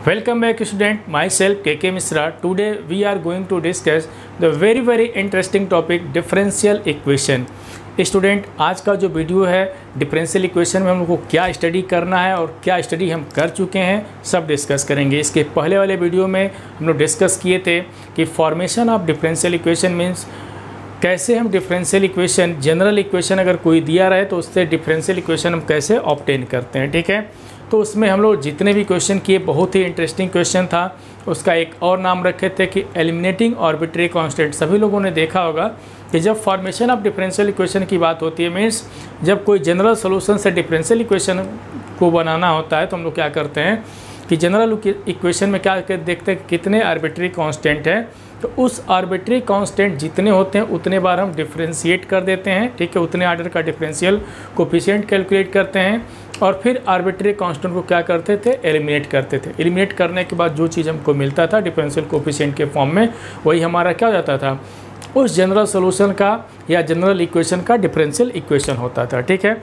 Welcome back student, myself KK Misra. Today we are going to discuss the very interesting topic differential equation. Student आज का जो video है differential equation में हम लोग को क्या स्टडी करना है और क्या स्टडी हम कर चुके हैं सब डिस्कस करेंगे। इसके पहले वाले वीडियो में हम लोग डिस्कस किए थे कि formation of differential equation means कैसे हम डिफरेंशियल इक्वेशन जनरल इक्वेशन अगर कोई दिया रहे तो उससे डिफरेंशियल इक्वेशन हम कैसे ऑब्टेन करते हैं। ठीक है, तो उसमें हम लोग जितने भी क्वेश्चन किए बहुत ही इंटरेस्टिंग क्वेश्चन था। उसका एक और नाम रखे थे कि एलिमिनेटिंग आर्बिट्रेरी कांस्टेंट। सभी लोगों ने देखा होगा कि जब फॉर्मेशन ऑफ डिफरेंशियल इक्वेशन की बात होती है मीन्स जब कोई जनरल सोल्यूशन से डिफरेंशियल इक्वेशन को बनाना होता है तो हम लोग क्या करते हैं कि जनरल इक्वेशन में क्या देखते हैं कितने आर्बिट्रेरी कांस्टेंट है, तो उस आर्बिट्रेरी कांस्टेंट जितने होते हैं उतने बार हम डिफरेंशिएट कर देते हैं। ठीक है, उतने आर्डर का डिफरेंशियल कोफिशिएंट कैलकुलेट करते हैं और फिर आर्बिट्रेरी कांस्टेंट को क्या करते थे, एलिमिनेट करते थे। एलिमिनेट करने के बाद जो चीज़ हमको मिलता था डिफरेंशियल कोफिशिएंट के फॉर्म में वही हमारा क्या हो जाता था, उस जनरल सोल्यूशन का या जनरल इक्वेशन का डिफरेंशियल इक्वेशन होता था। ठीक है,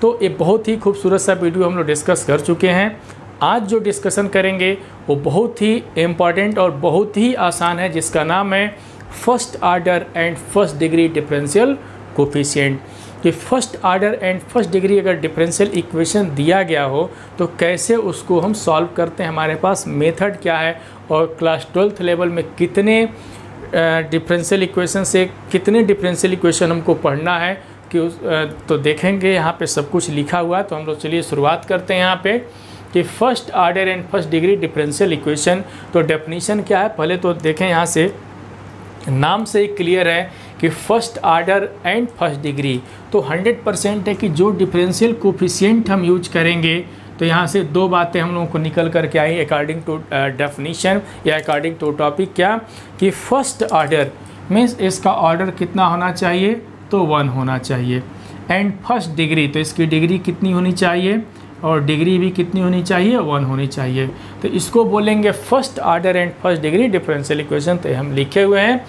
तो ये बहुत ही खूबसूरत सा वीडियो हम लोग डिस्कस कर चुके हैं। आज जो डिस्कशन करेंगे वो बहुत ही इम्पॉर्टेंट और बहुत ही आसान है, जिसका नाम है first order and first degree differential coefficient. कि first order and first degree अगर डिफरेंशियल इक्वेशन दिया गया हो तो कैसे उसको हम सॉल्व करते हैं, हमारे पास मेथड क्या है और क्लास 12th लेवल में कितने डिफरेंशियल इक्वेशन से कितने डिफरेंशियल इक्वेशन हमको पढ़ना है कि तो देखेंगे। यहाँ पे सब कुछ लिखा हुआ है, तो हम लोग चलिए शुरुआत करते हैं यहाँ पे कि first order and first degree differential equation. तो डेफिनीशन क्या है पहले तो देखें, यहाँ से नाम से ही क्लियर है कि first order and first degree तो 100% है कि जो डिफरेंशियल कोफिशिएंट हम यूज करेंगे तो यहाँ से दो बातें हम लोगों को निकल कर के आई अकॉर्डिंग टू डेफिनीशन या अकॉर्डिंग टू टॉपिक। क्या कि फर्स्ट आर्डर मीन्स इसका ऑर्डर कितना होना चाहिए, तो 1 होना चाहिए। एंड फर्स्ट डिग्री तो इसकी डिग्री कितनी होनी चाहिए और डिग्री भी कितनी होनी चाहिए, 1 होनी चाहिए। तो इसको बोलेंगे first order and first degree differential equation. तो हम लिखे हुए हैं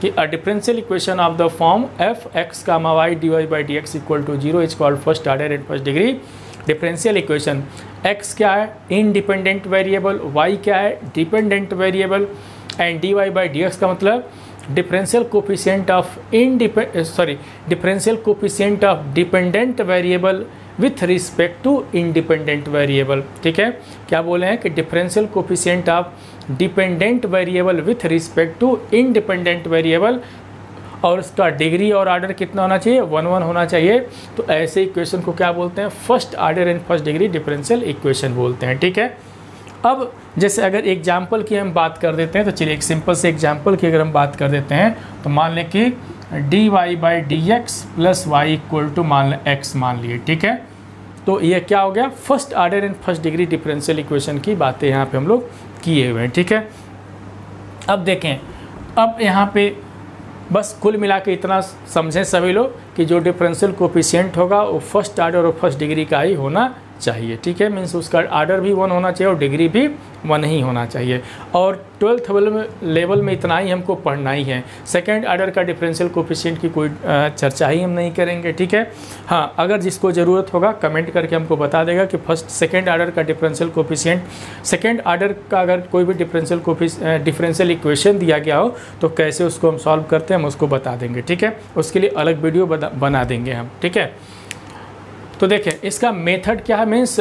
कि a differential equation of the form F X comma Y D Y by D x equal to 0 is called first order and first degree differential equation. X क्या है, independent variable, Y क्या है, dependent variable and D Y by D X का मतलब differential coefficient of differential coefficient of dependent variable with respect to independent variable. ठीक है, क्या बोले हैं कि differential coefficient of dependent variable with respect to independent variable और उसका डिग्री और आर्डर कितना होना चाहिए, 1 होना चाहिए। तो ऐसे इक्वेशन को क्या बोलते हैं, first order and first degree differential equation बोलते हैं। ठीक है, अब जैसे अगर एग्जाम्पल की हम बात कर देते हैं तो चलिए एक सिंपल से एग्जाम्पल की अगर हम बात कर देते हैं तो मान लें कि D Y by D x plus Y equal to मान लें एक्स मान लिए। ठीक है, तो ये क्या हो गया, first order and first degree differential equation की बातें यहाँ पे हम लोग किए हुए हैं। ठीक है, अब देखें, अब यहाँ पे बस कुल मिला के इतना समझें सभी लोग कि जो डिफरेंशियल कोफिशिएंट होगा वो फर्स्ट आर्डर और फर्स्ट डिग्री का ही होना चाहिए। ठीक है, मीन्स उसका आर्डर भी 1 होना चाहिए और डिग्री भी 1 ही होना चाहिए। और 12th लेवल में इतना ही हमको पढ़ना ही है। सेकंड आर्डर का डिफरेंशियल कोफिशिएंट की कोई चर्चा ही हम नहीं करेंगे। ठीक है, हाँ, अगर जिसको ज़रूरत होगा कमेंट करके हमको बता देगा कि फर्स्ट सेकंड आर्डर का डिफरेंशियल कोफिशिएंट, सेकंड आर्डर का अगर कोई भी डिफरेंशियल इक्वेशन दिया गया हो तो कैसे उसको हम सॉल्व करते हैं हम उसको बता देंगे। ठीक है, उसके लिए अलग वीडियो बना देंगे हम। ठीक है, तो देखें इसका मेथड क्या है, means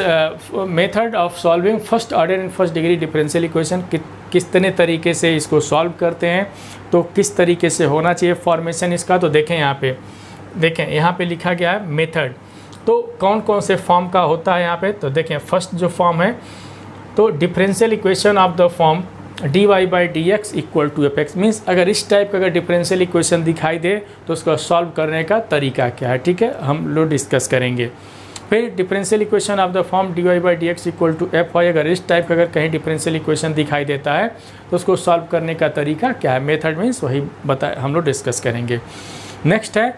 method of solving first order and first degree differential equation कितने तरीके से इसको सॉल्व करते हैं, तो किस तरीके से होना चाहिए फॉर्मेशन इसका। तो देखें यहाँ पे लिखा गया है मेथड, तो कौन कौन से फॉर्म का होता है यहाँ पे। तो देखें फर्स्ट जो फॉर्म है तो differential equation of the form D Y by D x equal to F X. Means अगर इस टाइप का अगर डिफरेंशियल इक्वेशन दिखाई दे तो उसका सॉल्व करने का तरीका क्या है। ठीक है, हम लोग डिस्कस करेंगे। फिर differential equation of the form D Y by D x equal to F Y, अगर इस टाइप का अगर कहीं डिफरेंशियल इक्वेशन दिखाई देता है तो उसको सॉल्व करने का तरीका क्या है, मेथड मीन्स वही हम लोग डिस्कस करेंगे। नेक्स्ट है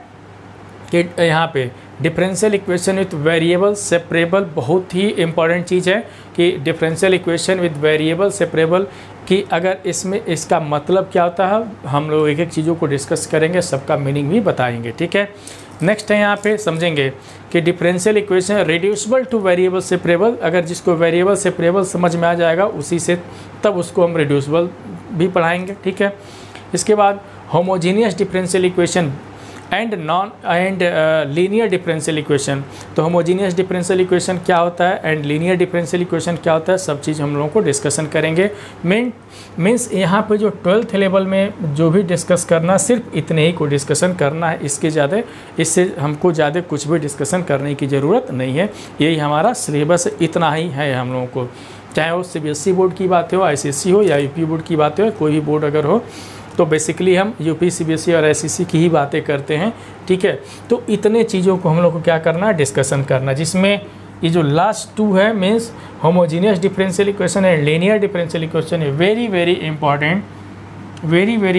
कि यहाँ पे differential equation with variable separable, बहुत ही इंपॉर्टेंट चीज़ है कि differential equation with variable separable कि अगर इसमें इसका मतलब क्या होता है हम लोग एक एक चीज़ों को डिस्कस करेंगे, सबका मीनिंग भी बताएंगे। ठीक है, नेक्स्ट है यहाँ पे समझेंगे कि differential equation reducible two variable separable, अगर जिसको वेरिएबल सेपरेबल समझ में आ जाएगा उसी से तब उसको हम रिड्यूसिबल भी पढ़ाएंगे, ठीक है। इसके बाद homogeneous differential equation and linear differential equation. तो होमोजीनियस डिफरेंशियल इक्वेशन क्या होता है एंड लीनियर डिफरेंशियल इक्वेशन क्या होता है, सब चीज़ हम लोगों को डिस्कशन करेंगे। मीन्स यहाँ पे जो 12th लेवल में जो भी डिस्कस करना सिर्फ इतने ही को डिस्कशन करना है, इससे हमको ज़्यादा कुछ भी डिस्कशन करने की ज़रूरत नहीं है। यही हमारा सिलेबस इतना ही है हम लोगों को, चाहे वो CBSE बोर्ड की बात हो, ICSE हो या UP बोर्ड की बातें हो, कोई भी बोर्ड अगर हो, तो बेसिकली हम UP CBSE और SEC की ही बातें करते हैं, ठीक है। तो इतने चीज़ों को हम लोग को क्या करना है, डिस्कशन करना, जिसमें ये जो लास्ट 2 है means homogeneous differential equation and linear differential equation है very very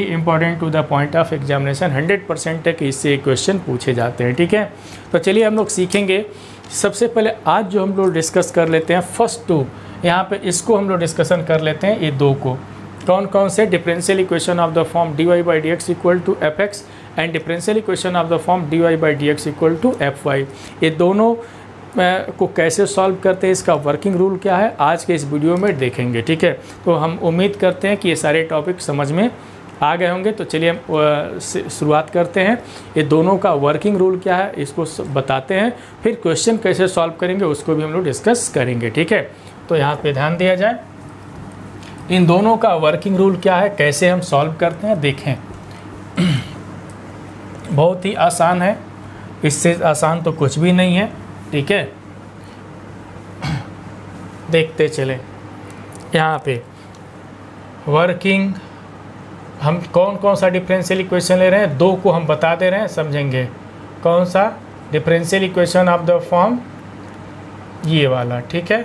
important to the point of examination. 100% है कि इससे क्वेश्चन पूछे जाते हैं, ठीक है। तो चलिए हम लोग सीखेंगे। सबसे पहले आज जो हम लोग डिस्कस कर लेते हैं फर्स्ट 2, यहाँ पे इसको हम लोग डिस्कशन कर लेते हैं। ये 2 को कौन कौन से, differential equation of the form dy/dx equal to fx and differential equation of the form dy/dx equal to fy। ये दोनों को कैसे सॉल्व करते हैं, इसका वर्किंग रूल क्या है, आज के इस वीडियो में देखेंगे, ठीक है। तो हम उम्मीद करते हैं कि ये सारे टॉपिक समझ में आ गए होंगे। तो चलिए हम शुरुआत करते हैं। ये दोनों का वर्किंग रूल क्या है इसको बताते हैं, फिर क्वेश्चन कैसे सॉल्व करेंगे उसको भी हम लोग डिस्कस करेंगे, ठीक है। तो यहाँ पे ध्यान दिया जाए, इन दोनों का वर्किंग रूल क्या है, कैसे हम सॉल्व करते हैं, देखें। बहुत ही आसान है, इससे आसान तो कुछ भी नहीं है, ठीक है। देखते चलें यहाँ पे वर्किंग, हम कौन कौन सा डिफरेंशियल इक्वेशन ले रहे हैं, 2 को हम बता दे रहे हैं, समझेंगे। कौन सा, differential equation of the form ये वाला, ठीक है।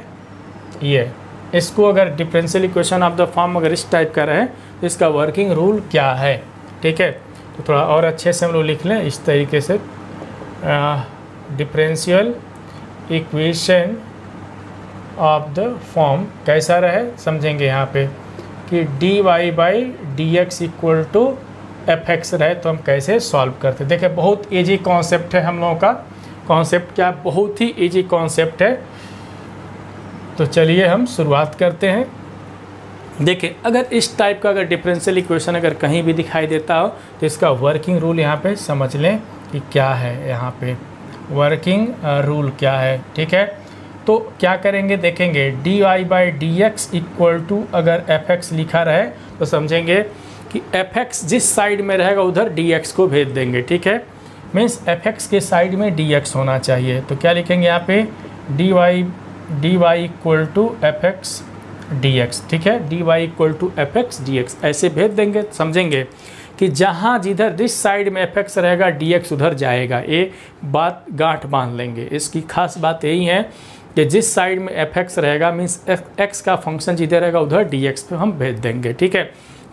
ये इसको अगर differential equation of the form अगर इस टाइप का रहे तो इसका वर्किंग रूल क्या है, ठीक है। तो थोड़ा और अच्छे से हम लोग लिख लें इस तरीके से, differential equation of the form कैसा रहे, समझेंगे यहाँ पे कि dy/dx इक्वल टू fx रहे तो हम कैसे सॉल्व करते। देखिए बहुत ईजी कॉन्सेप्ट है हम लोगों का, कॉन्सेप्ट क्या, बहुत ही ईजी कॉन्सेप्ट है। तो चलिए हम शुरुआत करते हैं। देखिए अगर इस टाइप का अगर डिफरेंशियल इक्वेशन अगर कहीं भी दिखाई देता हो तो इसका वर्किंग रूल यहाँ पे समझ लें कि क्या है, यहाँ पे वर्किंग रूल क्या है, ठीक है। तो क्या करेंगे देखेंगे, dy/dx इक्वल टू अगर fx लिखा रहे तो समझेंगे कि fx जिस साइड में रहेगा उधर dx को भेज देंगे, ठीक है। मीन्स fx के साइड में dx होना चाहिए। तो क्या लिखेंगे यहाँ पे, dy equal to fx dx, ठीक है। dy equal to fx dx ऐसे भेज देंगे, समझेंगे कि जहाँ जिधर जिस साइड में fx रहेगा dx उधर जाएगा। ये बात गांठ बांध लेंगे, इसकी खास बात यही है कि जिस साइड में fx रहेगा मीन्स x का फंक्शन जिधर रहेगा उधर dx पे हम भेज देंगे, ठीक है।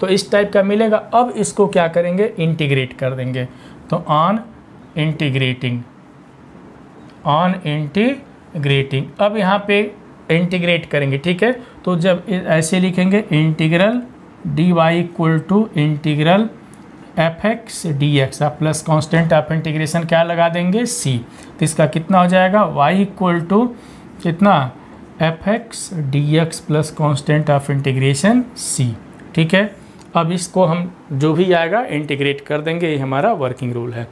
तो इस टाइप का मिलेगा। अब इसको क्या करेंगे, इंटीग्रेट कर देंगे। तो ऑन इंटीग्रेटिंग, अब यहाँ पे इंटीग्रेट करेंगे, ठीक है। तो जब ऐसे लिखेंगे integral dy equal to integral fx dx, आप प्लस कांस्टेंट ऑफ इंटीग्रेशन क्या लगा देंगे, c। तो इसका कितना हो जाएगा, y इक्वल टू कितना, fx dx plus constant of integration c, ठीक है। अब इसको हम जो भी आएगा इंटीग्रेट कर देंगे, ये हमारा वर्किंग रूल है।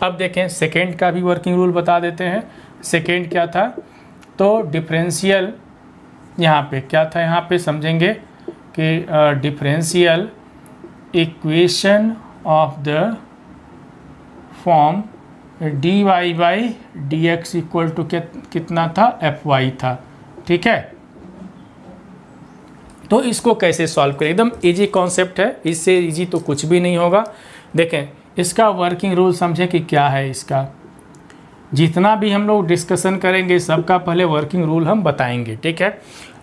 अब देखें सेकेंड का भी वर्किंग रूल बता देते हैं। सेकेंड क्या था, तो डिफरेंशियल, यहाँ पे क्या था, यहाँ पे समझेंगे कि differential equation of the form dy/dx equal to कितना था, fy था, ठीक है। तो इसको कैसे सॉल्व करें, एकदम इजी कॉन्सेप्ट है, इससे इजी तो कुछ भी नहीं होगा। देखें इसका वर्किंग रूल समझें कि क्या है, इसका जितना भी हम लोग डिस्कशन करेंगे सबका पहले वर्किंग रूल हम बताएंगे, ठीक है।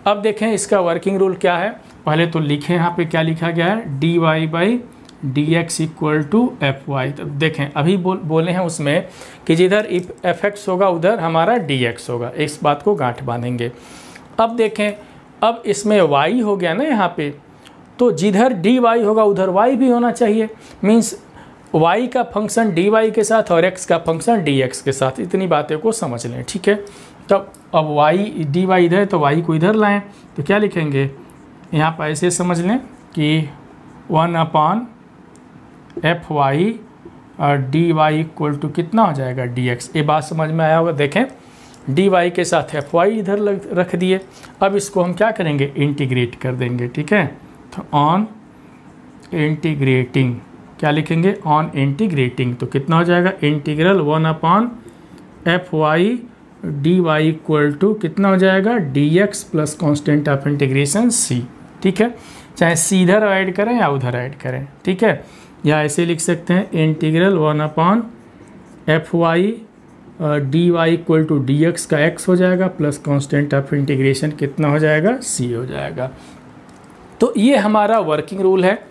अब देखें इसका वर्किंग रूल क्या है, पहले तो लिखें यहाँ पे क्या लिखा गया है, dy/dx इक्वल टू fy। तो देखें अभी बोले हैं उसमें कि जिधर fx होगा उधर हमारा dx होगा, इस बात को गांठ बांधेंगे। अब देखें, अब इसमें y हो गया ना यहाँ पे, तो जिधर dy होगा उधर y भी होना चाहिए। मीन्स y का फंक्शन dy के साथ और x का फंक्शन dx के साथ, इतनी बातें को समझ लें, ठीक है। तब अब y dy इधर है तो y को इधर लाएं, तो क्या लिखेंगे यहाँ पर, ऐसे समझ लें कि 1/fy और dy इक्वल टू कितना हो जाएगा dx। ये बात समझ में आया होगा। देखें dy के साथ fy इधर रख दिए, अब इसको हम क्या करेंगे, इंटीग्रेट कर देंगे, ठीक है। तो ऑन इंटीग्रेटिंग क्या लिखेंगे, ऑन इंटीग्रेटिंग, तो कितना हो जाएगा integral 1/fy dy equal to कितना हो जाएगा dx plus constant of integration c, ठीक है। चाहे c इधर ऐड करें या उधर ऐड करें, ठीक है। या ऐसे लिख सकते हैं integral 1/fy dy equal to dx का x हो जाएगा प्लस कॉन्स्टेंट ऑफ इंटीग्रेशन कितना हो जाएगा c हो जाएगा। तो ये हमारा वर्किंग रूल है।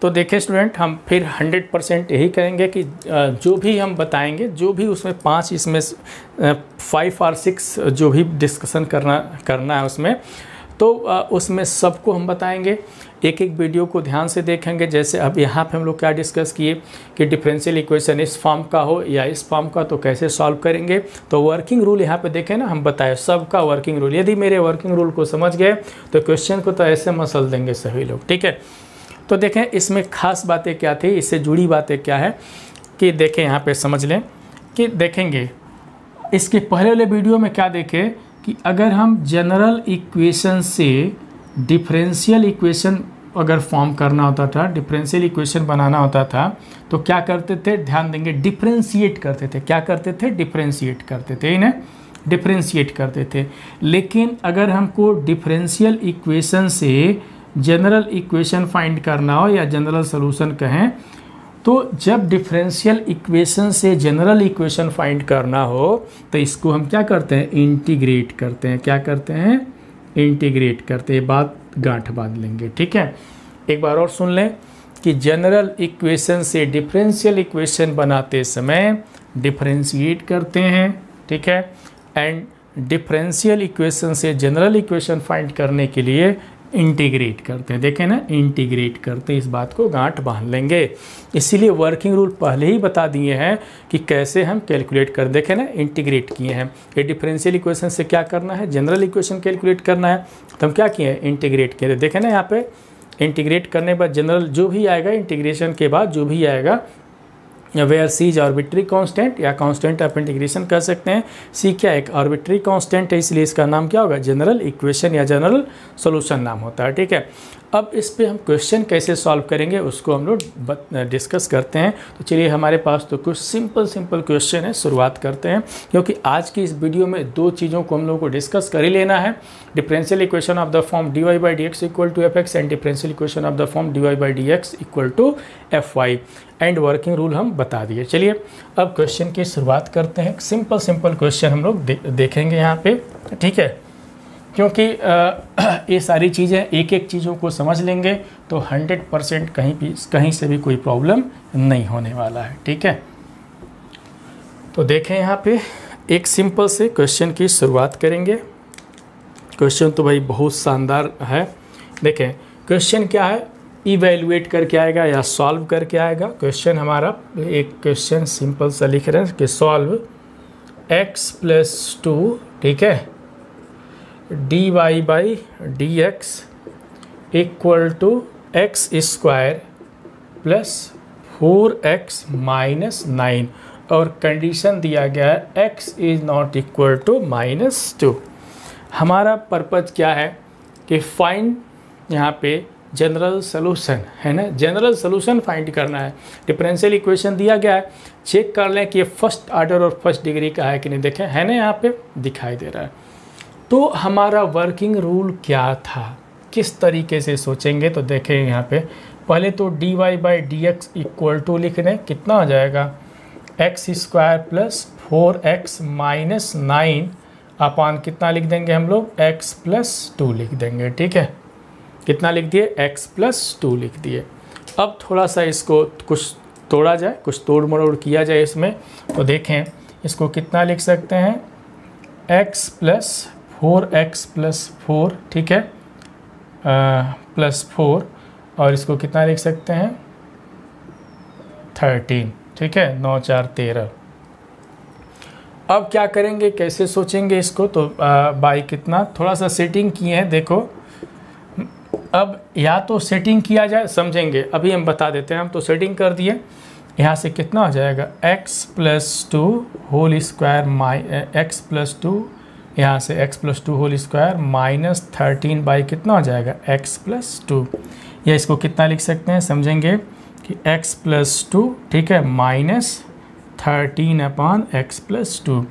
तो देखें स्टूडेंट, हम फिर 100% यही करेंगे कि जो भी हम बताएंगे, जो भी उसमें 5 इसमें 5 और 6 जो भी डिस्कशन करना है उसमें, तो उसमें सबको हम बताएंगे। एक एक वीडियो को ध्यान से देखेंगे। जैसे अब यहाँ पे हम लोग क्या डिस्कस किए कि डिफरेंशियल इक्वेशन इस फॉर्म का हो या इस फॉर्म का, तो कैसे सॉल्व करेंगे। तो वर्किंग रूल यहाँ पे देखें ना, हम बताए सबका वर्किंग रूल। यदि मेरे वर्किंग रूल को समझ गए तो क्वेश्चन को तो ऐसे मसल देंगे सभी लोग, ठीक है। तो देखें इसमें खास बातें क्या थी, इससे जुड़ी बातें क्या है कि देखें यहाँ पे समझ लें कि देखेंगे इसके पहले वाले वीडियो में क्या देखें कि अगर हम जनरल इक्वेशन से डिफरेंशियल इक्वेशन अगर फॉर्म करना होता था, डिफरेंशियल इक्वेशन बनाना होता था, तो क्या करते थे, ध्यान देंगे, डिफरेंशिएट करते थे। क्या करते थे, डिफरेंशिएट करते थे, इन्हें डिफरेंशिएट करते थे। लेकिन अगर हमको डिफरेंशियल इक्वेशन से जनरल इक्वेशन फाइंड करना हो या जनरल सॉल्यूशन कहें, तो जब डिफरेंशियल इक्वेशन से जनरल इक्वेशन फाइंड करना हो तो इसको हम क्या करते हैं, इंटीग्रेट करते हैं। क्या करते हैं, इंटीग्रेट करते हैं। बात गांठ बांध लेंगे, ठीक है। एक बार और सुन लें कि जनरल इक्वेशन से डिफरेंशियल इक्वेशन बनाते समय डिफरेंशिएट करते हैं, ठीक है। एंड डिफरेंशियल इक्वेशन से जनरल इक्वेशन फाइंड करने के लिए इंटीग्रेट करते हैं। देखें ना, इंटीग्रेट करते हैं, इस बात को गांठ बांध लेंगे। इसीलिए वर्किंग रूल पहले ही बता दिए हैं कि कैसे हम कैलकुलेट कर, देखें ना, इंटीग्रेट किए हैं। ये डिफरेंशियल इक्वेशन से क्या करना है, जनरल इक्वेशन कैलकुलेट करना है, तो हम क्या किए हैं, इंटीग्रेट किए। देखें ना यहाँ पे इंटीग्रेट करने के बाद जनरल जो भी आएगा, इंटीग्रेशन के बाद जो भी आएगा, where C is arbitrary constant या कांस्टेंट ऑफ इंटीग्रेशन कर सकते हैं। सी क्या एक आर्बिट्री कांस्टेंट है, इसलिए इसका नाम क्या होगा, जनरल इक्वेशन या जनरल सॉल्यूशन नाम होता है, ठीक है। अब इस पे हम क्वेश्चन कैसे सॉल्व करेंगे उसको हम लोग डिस्कस करते हैं। तो चलिए हमारे पास तो कुछ सिंपल क्वेश्चन है, शुरुआत करते हैं। क्योंकि आज की इस वीडियो में दो चीज़ों को हम लोग को डिस्कस कर ही लेना है, differential equation of the form dy by D x equal to F X and differential equation of the form dy by D x equal to F Y, and working rule हम बता दिए। चलिए अब question की शुरुआत करते हैं। Simple question हम लोग देखेंगे यहाँ पे, ठीक है। क्योंकि ये सारी चीज़ें एक एक चीज़ों को समझ लेंगे तो 100% कहीं से भी कोई प्रॉब्लम नहीं होने वाला है, ठीक है। तो देखें यहाँ पे एक सिंपल से क्वेश्चन की शुरुआत करेंगे। क्वेश्चन तो भाई बहुत शानदार है। देखें क्वेश्चन क्या है, इवैल्यूएट करके आएगा या सॉल्व करके आएगा। क्वेश्चन हमारा एक क्वेश्चन सिंपल सा लिख रहे हैं कि सॉल्व x + 2, ठीक है, dy by D x equal to X square plus 4x minus 9, और कंडीशन दिया गया है x is not equal to -2। हमारा पर्पज़ क्या है कि फाइंड यहाँ पे जनरल सॉल्यूशन है ना, जनरल सॉल्यूशन फाइंड करना है। डिफरेंशियल इक्वेशन दिया गया है, चेक कर लें कि ये फर्स्ट ऑर्डर और फर्स्ट डिग्री का है कि नहीं। देखें है ना, यहाँ पे दिखाई दे रहा है। तो हमारा वर्किंग रूल क्या था, किस तरीके से सोचेंगे, तो देखें यहाँ पे पहले तो dy by D x equal to लिख दें, कितना हो जाएगा X square plus 4x minus 9 upon कितना लिख देंगे हम लोग, x + 2 लिख देंगे, ठीक है। कितना लिख दिए, x + 2 लिख दिए। अब थोड़ा सा इसको कुछ तोड़ा जाए, कुछ तोड़ मरोड़ किया जाए इसमें, तो देखें इसको कितना लिख सकते हैं, x + 4x + 4, ठीक है, +4, और इसको कितना लिख सकते हैं 13, ठीक है, 9 4 13। अब क्या करेंगे, कैसे सोचेंगे इसको, तो बाई कितना, थोड़ा सा सेटिंग किए हैं देखो। अब या तो सेटिंग किया जाए, समझेंगे, अभी हम बता देते हैं। हम तो सेटिंग कर दिए, यहाँ से कितना हो जाएगा x+2 होल स्क्वायर x+2, यहाँ से x+2 होल स्क्वायर -13 बाई कितना हो जाएगा x+2, या इसको कितना लिख सकते हैं, समझेंगे कि x+2, ठीक है, -13/x+2,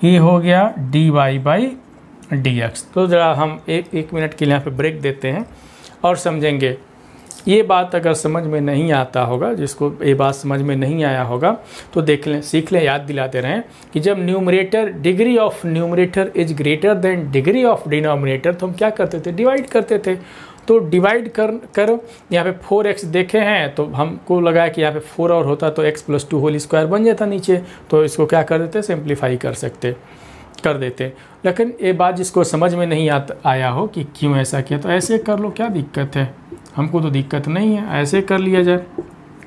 ये हो गया dy/dx। तो ज़रा हम एक मिनट के लिए यहाँ पे ब्रेक देते हैं और समझेंगे। ये बात अगर समझ में नहीं आता होगा, जिसको ये बात समझ में नहीं आया होगा तो देख लें, सीख लें, याद दिलाते रहें कि जब numerator, degree of numerator is greater than degree of denominator, तो हम क्या करते थे, डिवाइड करते थे। तो डिवाइड कर यहाँ पे 4x देखे हैं तो हमको लगा कि यहाँ पे 4 और होता तो x+2 होल स्क्वायर बन जाता नीचे, तो इसको क्या कर देते, सिंप्लीफाई कर देते। लेकिन ये बात जिसको समझ में नहीं आया हो कि क्यों ऐसा किया, तो ऐसे कर लो, क्या दिक्कत है, हमको तो दिक्कत नहीं है, ऐसे कर लिया जाए,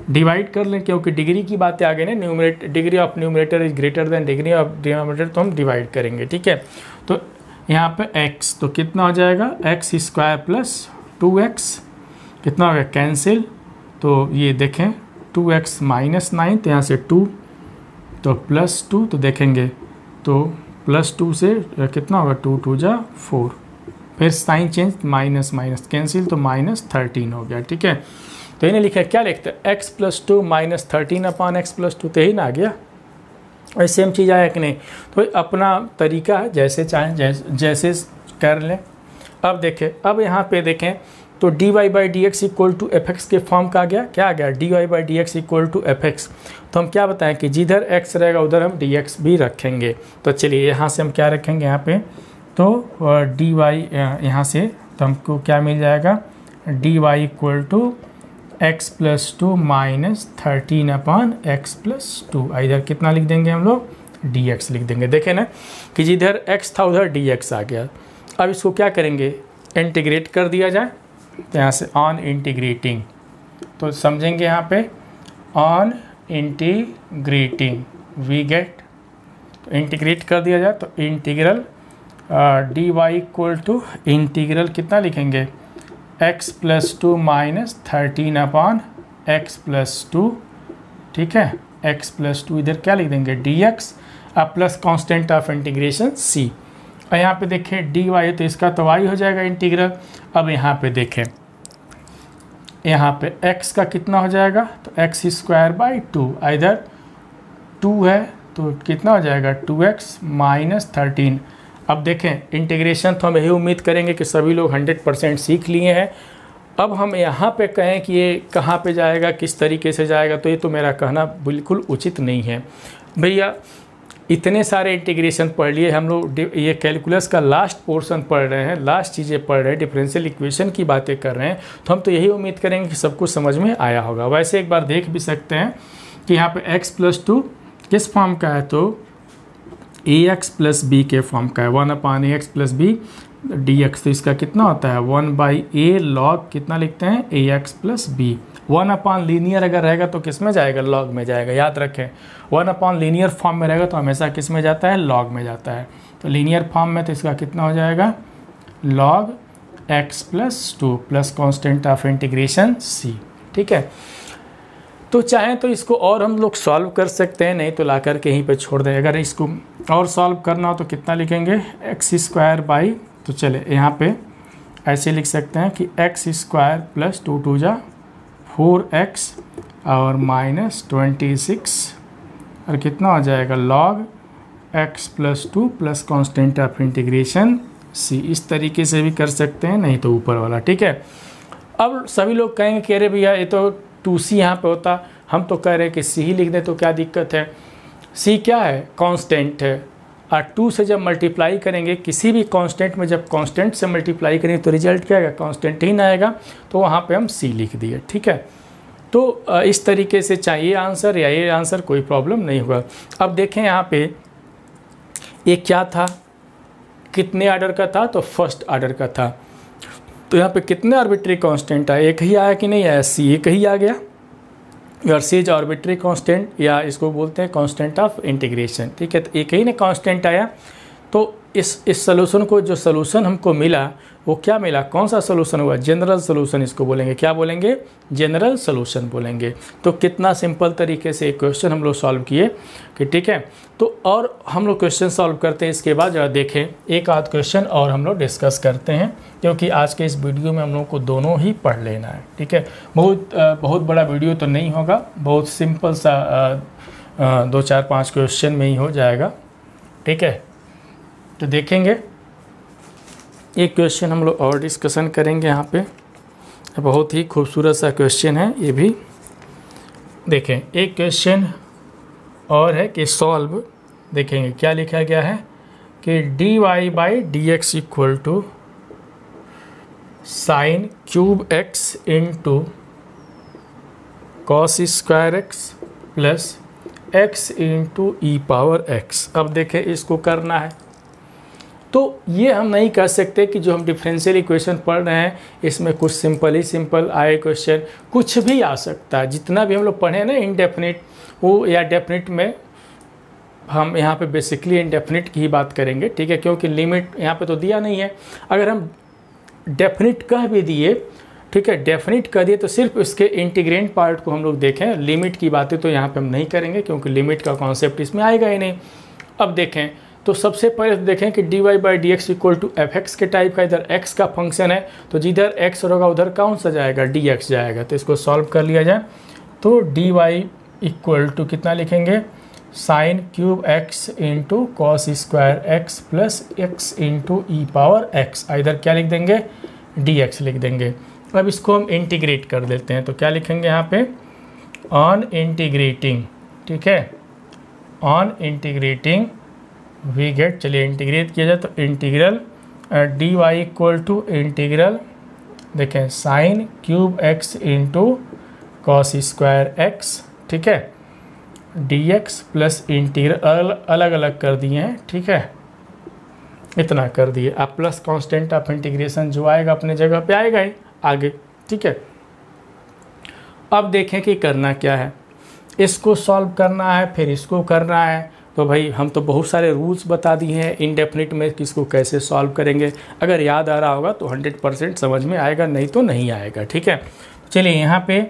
डिवाइड कर लें, क्योंकि डिग्री की बातें आ गई ना, numerator, degree of numerator is greater than degree of denominator, तो हम डिवाइड करेंगे, ठीक है। तो यहाँ पे x तो कितना हो जाएगा, x² + 2x, कितना हो गया, कैंसिल, तो ये देखें 2x -9, तो यहाँ से 2 तो +2, तो देखेंगे तो +2 से कितना होगा, 2 2 जा 4, फिर sign change, minus minus cancel, तो -13 हो गया, ठीक है। तो इन्हें लिखा, क्या लिखते हैं, x+2 -13/x+2, तो यही ना आ गया, और सेम चीज़ आया कि नहीं। तो अपना तरीका है, जैसे चाहें जैसे कर लें। अब देखें, अब यहाँ पे देखें तो dy/dx = fx के फॉर्म का आ गया, क्या आ गया, dy/dx = fx। तो हम क्या बताएं कि जिधर x रहेगा उधर हम dx भी रखेंगे। तो चलिए यहाँ से हम क्या रखेंगे, यहाँ पे तो dy, यहाँ से तो हमको क्या मिल जाएगा, dy = x+2 -13/x+2, इधर कितना लिख देंगे हम लोग, dx लिख देंगे। देखें ना कि जिधर x था उधर dx आ गया। अब इसको क्या करेंगे, इंटीग्रेट कर दिया जाए, तो यहाँ से ऑन इंटीग्रेटिंग, तो समझेंगे यहाँ पे ऑन इंटीग्रेटिंग वी गेट, तो इंटीग्रेट कर दिया जाए तो इंटीग्रल dy = इंटीग्रल कितना लिखेंगे, x+2 -13/x+2, ठीक है, x+2 इधर क्या लिख देंगे, dx, अब plus constant of integration c, और यहाँ पे देखें dy है तो इसका तो y हो जाएगा इंटीग्रल। अब यहाँ पे देखें, यहाँ पे x का कितना हो जाएगा, तो x² / 2, इधर 2 है तो कितना हो जाएगा, 2x -13। अब देखें इंटीग्रेशन, तो हम यही उम्मीद करेंगे कि सभी लोग 100% सीख लिए हैं। अब हम यहाँ पे कहें कि ये कहाँ पे जाएगा, किस तरीके से जाएगा, तो ये तो मेरा कहना बिल्कुल उचित नहीं है भैया। इतने सारे इंटीग्रेशन पढ़ लिए हम लोग, ये कैलकुलस का लास्ट पोर्शन पढ़ रहे हैं, लास्ट चीज़ें पढ़ रहे हैं, डिफरेंशियल इक्वेशन की बातें कर रहे हैं, तो हम तो यही उम्मीद करेंगे कि सब कुछ समझ में आया होगा। वैसे एक बार देख भी सकते हैं कि यहाँ पे x+2 किस फॉर्म का है, तो ax + b के फॉर्म का है, 1/ax + b dx, तो इसका कितना होता है, 1/a log कितना लिखते हैं, ax + b। 1/ लीनियर अगर रहेगा तो किस में जाएगा, लॉग में जाएगा, याद रखें। 1/ लीनियर फॉर्म में रहेगा तो हमेशा किस में जाता है, लॉग में जाता है। तो लीनियर फॉर्म में तो इसका कितना हो जाएगा, log x+2 plus constant of integration c, ठीक है। तो चाहें तो इसको और हम लोग सॉल्व कर सकते हैं, नहीं तो ला कर के यहीं पे छोड़ दें। अगर इसको और सॉल्व करना हो तो कितना लिखेंगे, x², तो चले यहाँ पे ऐसे लिख सकते हैं कि x² + 2 2 जा 4x और -26, और कितना हो जाएगा, log x+2 plus constant of integration c। इस तरीके से भी कर सकते हैं, नहीं तो ऊपर वाला, ठीक है। अब सभी लोग कहेंगे कि अरे भैया ये तो 2c यहाँ पे होता, हम तो कह रहे हैं कि c ही लिख दें, तो क्या दिक्कत है। c क्या है, कांस्टेंट है, और 2 से जब मल्टीप्लाई करेंगे, किसी भी कांस्टेंट में जब कांस्टेंट से मल्टीप्लाई करेंगे तो रिजल्ट क्या आएगा, कांस्टेंट ही ना आएगा, तो वहाँ पे हम c लिख दिए, ठीक है। तो इस तरीके से चाहिए आंसर या ये आंसर, कोई प्रॉब्लम नहीं होगा। अब देखें यहाँ पे ये क्या था, कितने आर्डर का था, तो फर्स्ट आर्डर का था। तो यहाँ पे कितने आर्बिट्री कांस्टेंट आए, एक ही आया कि नहीं आया, c एक ही आ गया। वर्सेज आर्बिट्री कांस्टेंट, या इसको बोलते हैं कांस्टेंट ऑफ इंटीग्रेशन। ठीक है, तो एक ही ना कांस्टेंट आया, तो इस सॉल्यूशन को जो सॉल्यूशन हमको मिला वो क्या मिला, कौन सा सॉल्यूशन हुआ, जनरल सॉल्यूशन इसको बोलेंगे। क्या बोलेंगे, जनरल सॉल्यूशन बोलेंगे। तो कितना सिंपल तरीके से एक क्वेश्चन हम लोग सॉल्व किए कि ठीक है। तो और हम लोग क्वेश्चन सॉल्व करते हैं, इसके बाद जरा देखें एक आध क्वेश्चन और हम लोग डिस्कस करते हैं, क्योंकि आज के इस वीडियो में हम लोग को दोनों ही पढ़ लेना है। ठीक है, बहुत बड़ा वीडियो तो नहीं होगा, बहुत सिंपल सा 2-4-5 क्वेश्चन में ही हो जाएगा। ठीक है, तो देखेंगे एक क्वेश्चन हम लोग और डिस्कशन करेंगे यहाँ पे। बहुत ही खूबसूरत सा क्वेश्चन है ये भी। देखें एक क्वेश्चन और है कि सॉल्व, देखेंगे क्या लिखा गया है कि dy/dx equal to sine cube x into cos square x plus x into e power x। अब देखें इसको करना है, तो ये हम नहीं कह सकते कि जो हम डिफरेंशियल इक्वेशन पढ़ रहे हैं इसमें कुछ सिंपल ही सिंपल आए क्वेश्चन, कुछ भी आ सकता है। जितना भी हम लोग पढ़े ना इनडेफिनिट वो या डेफिनिट में, हम यहाँ पे बेसिकली इनडेफिनिट की ही बात करेंगे। ठीक है, क्योंकि लिमिट यहाँ पे तो दिया नहीं है। अगर हम डेफिनिट कह भी दिए, ठीक है, डेफिनिट कह दिए तो सिर्फ उसके इंटीग्रेंट पार्ट को हम लोग देखें। लिमिट की बातें तो यहाँ पे हम नहीं करेंगे, क्योंकि लिमिट का कॉन्सेप्ट इसमें आएगा ही नहीं। अब देखें तो सबसे पहले देखें कि dy/dx इक्वल टू fx के टाइप का, इधर x का फंक्शन है तो जिधर x होगा उधर कौन सा जाएगा, dx जाएगा। तो इसको सॉल्व कर लिया जाए, तो dy इक्वल टू कितना लिखेंगे, sine cube x into cos square x plus x into e power x। इधर क्या लिख देंगे, dx लिख देंगे। अब इसको हम इंटीग्रेट कर देते हैं, तो क्या लिखेंगे यहाँ पे, ऑन इंटीग्रेटिंग। ठीक है, ऑन इंटीग्रेटिंग वी गेट, चलिए इंटीग्रेट किया जाए तो integral dy equal to integral, देखें sine cube x into cos square x। ठीक है, dx प्लस इंटीग्रल अलग अलग कर दिए हैं। ठीक है, इतना कर दिए। अब प्लस कांस्टेंट ऑफ इंटीग्रेशन जो आएगा अपने जगह पे आएगा ही आगे। ठीक है, अब देखें कि करना क्या है, इसको सॉल्व करना है फिर इसको करना है। तो भाई हम तो बहुत सारे रूल्स बता दिए हैं इनडेफिनिट में किसको कैसे सॉल्व करेंगे। अगर याद आ रहा होगा तो 100% समझ में आएगा, नहीं तो नहीं आएगा। ठीक है, चलिए यहाँ पे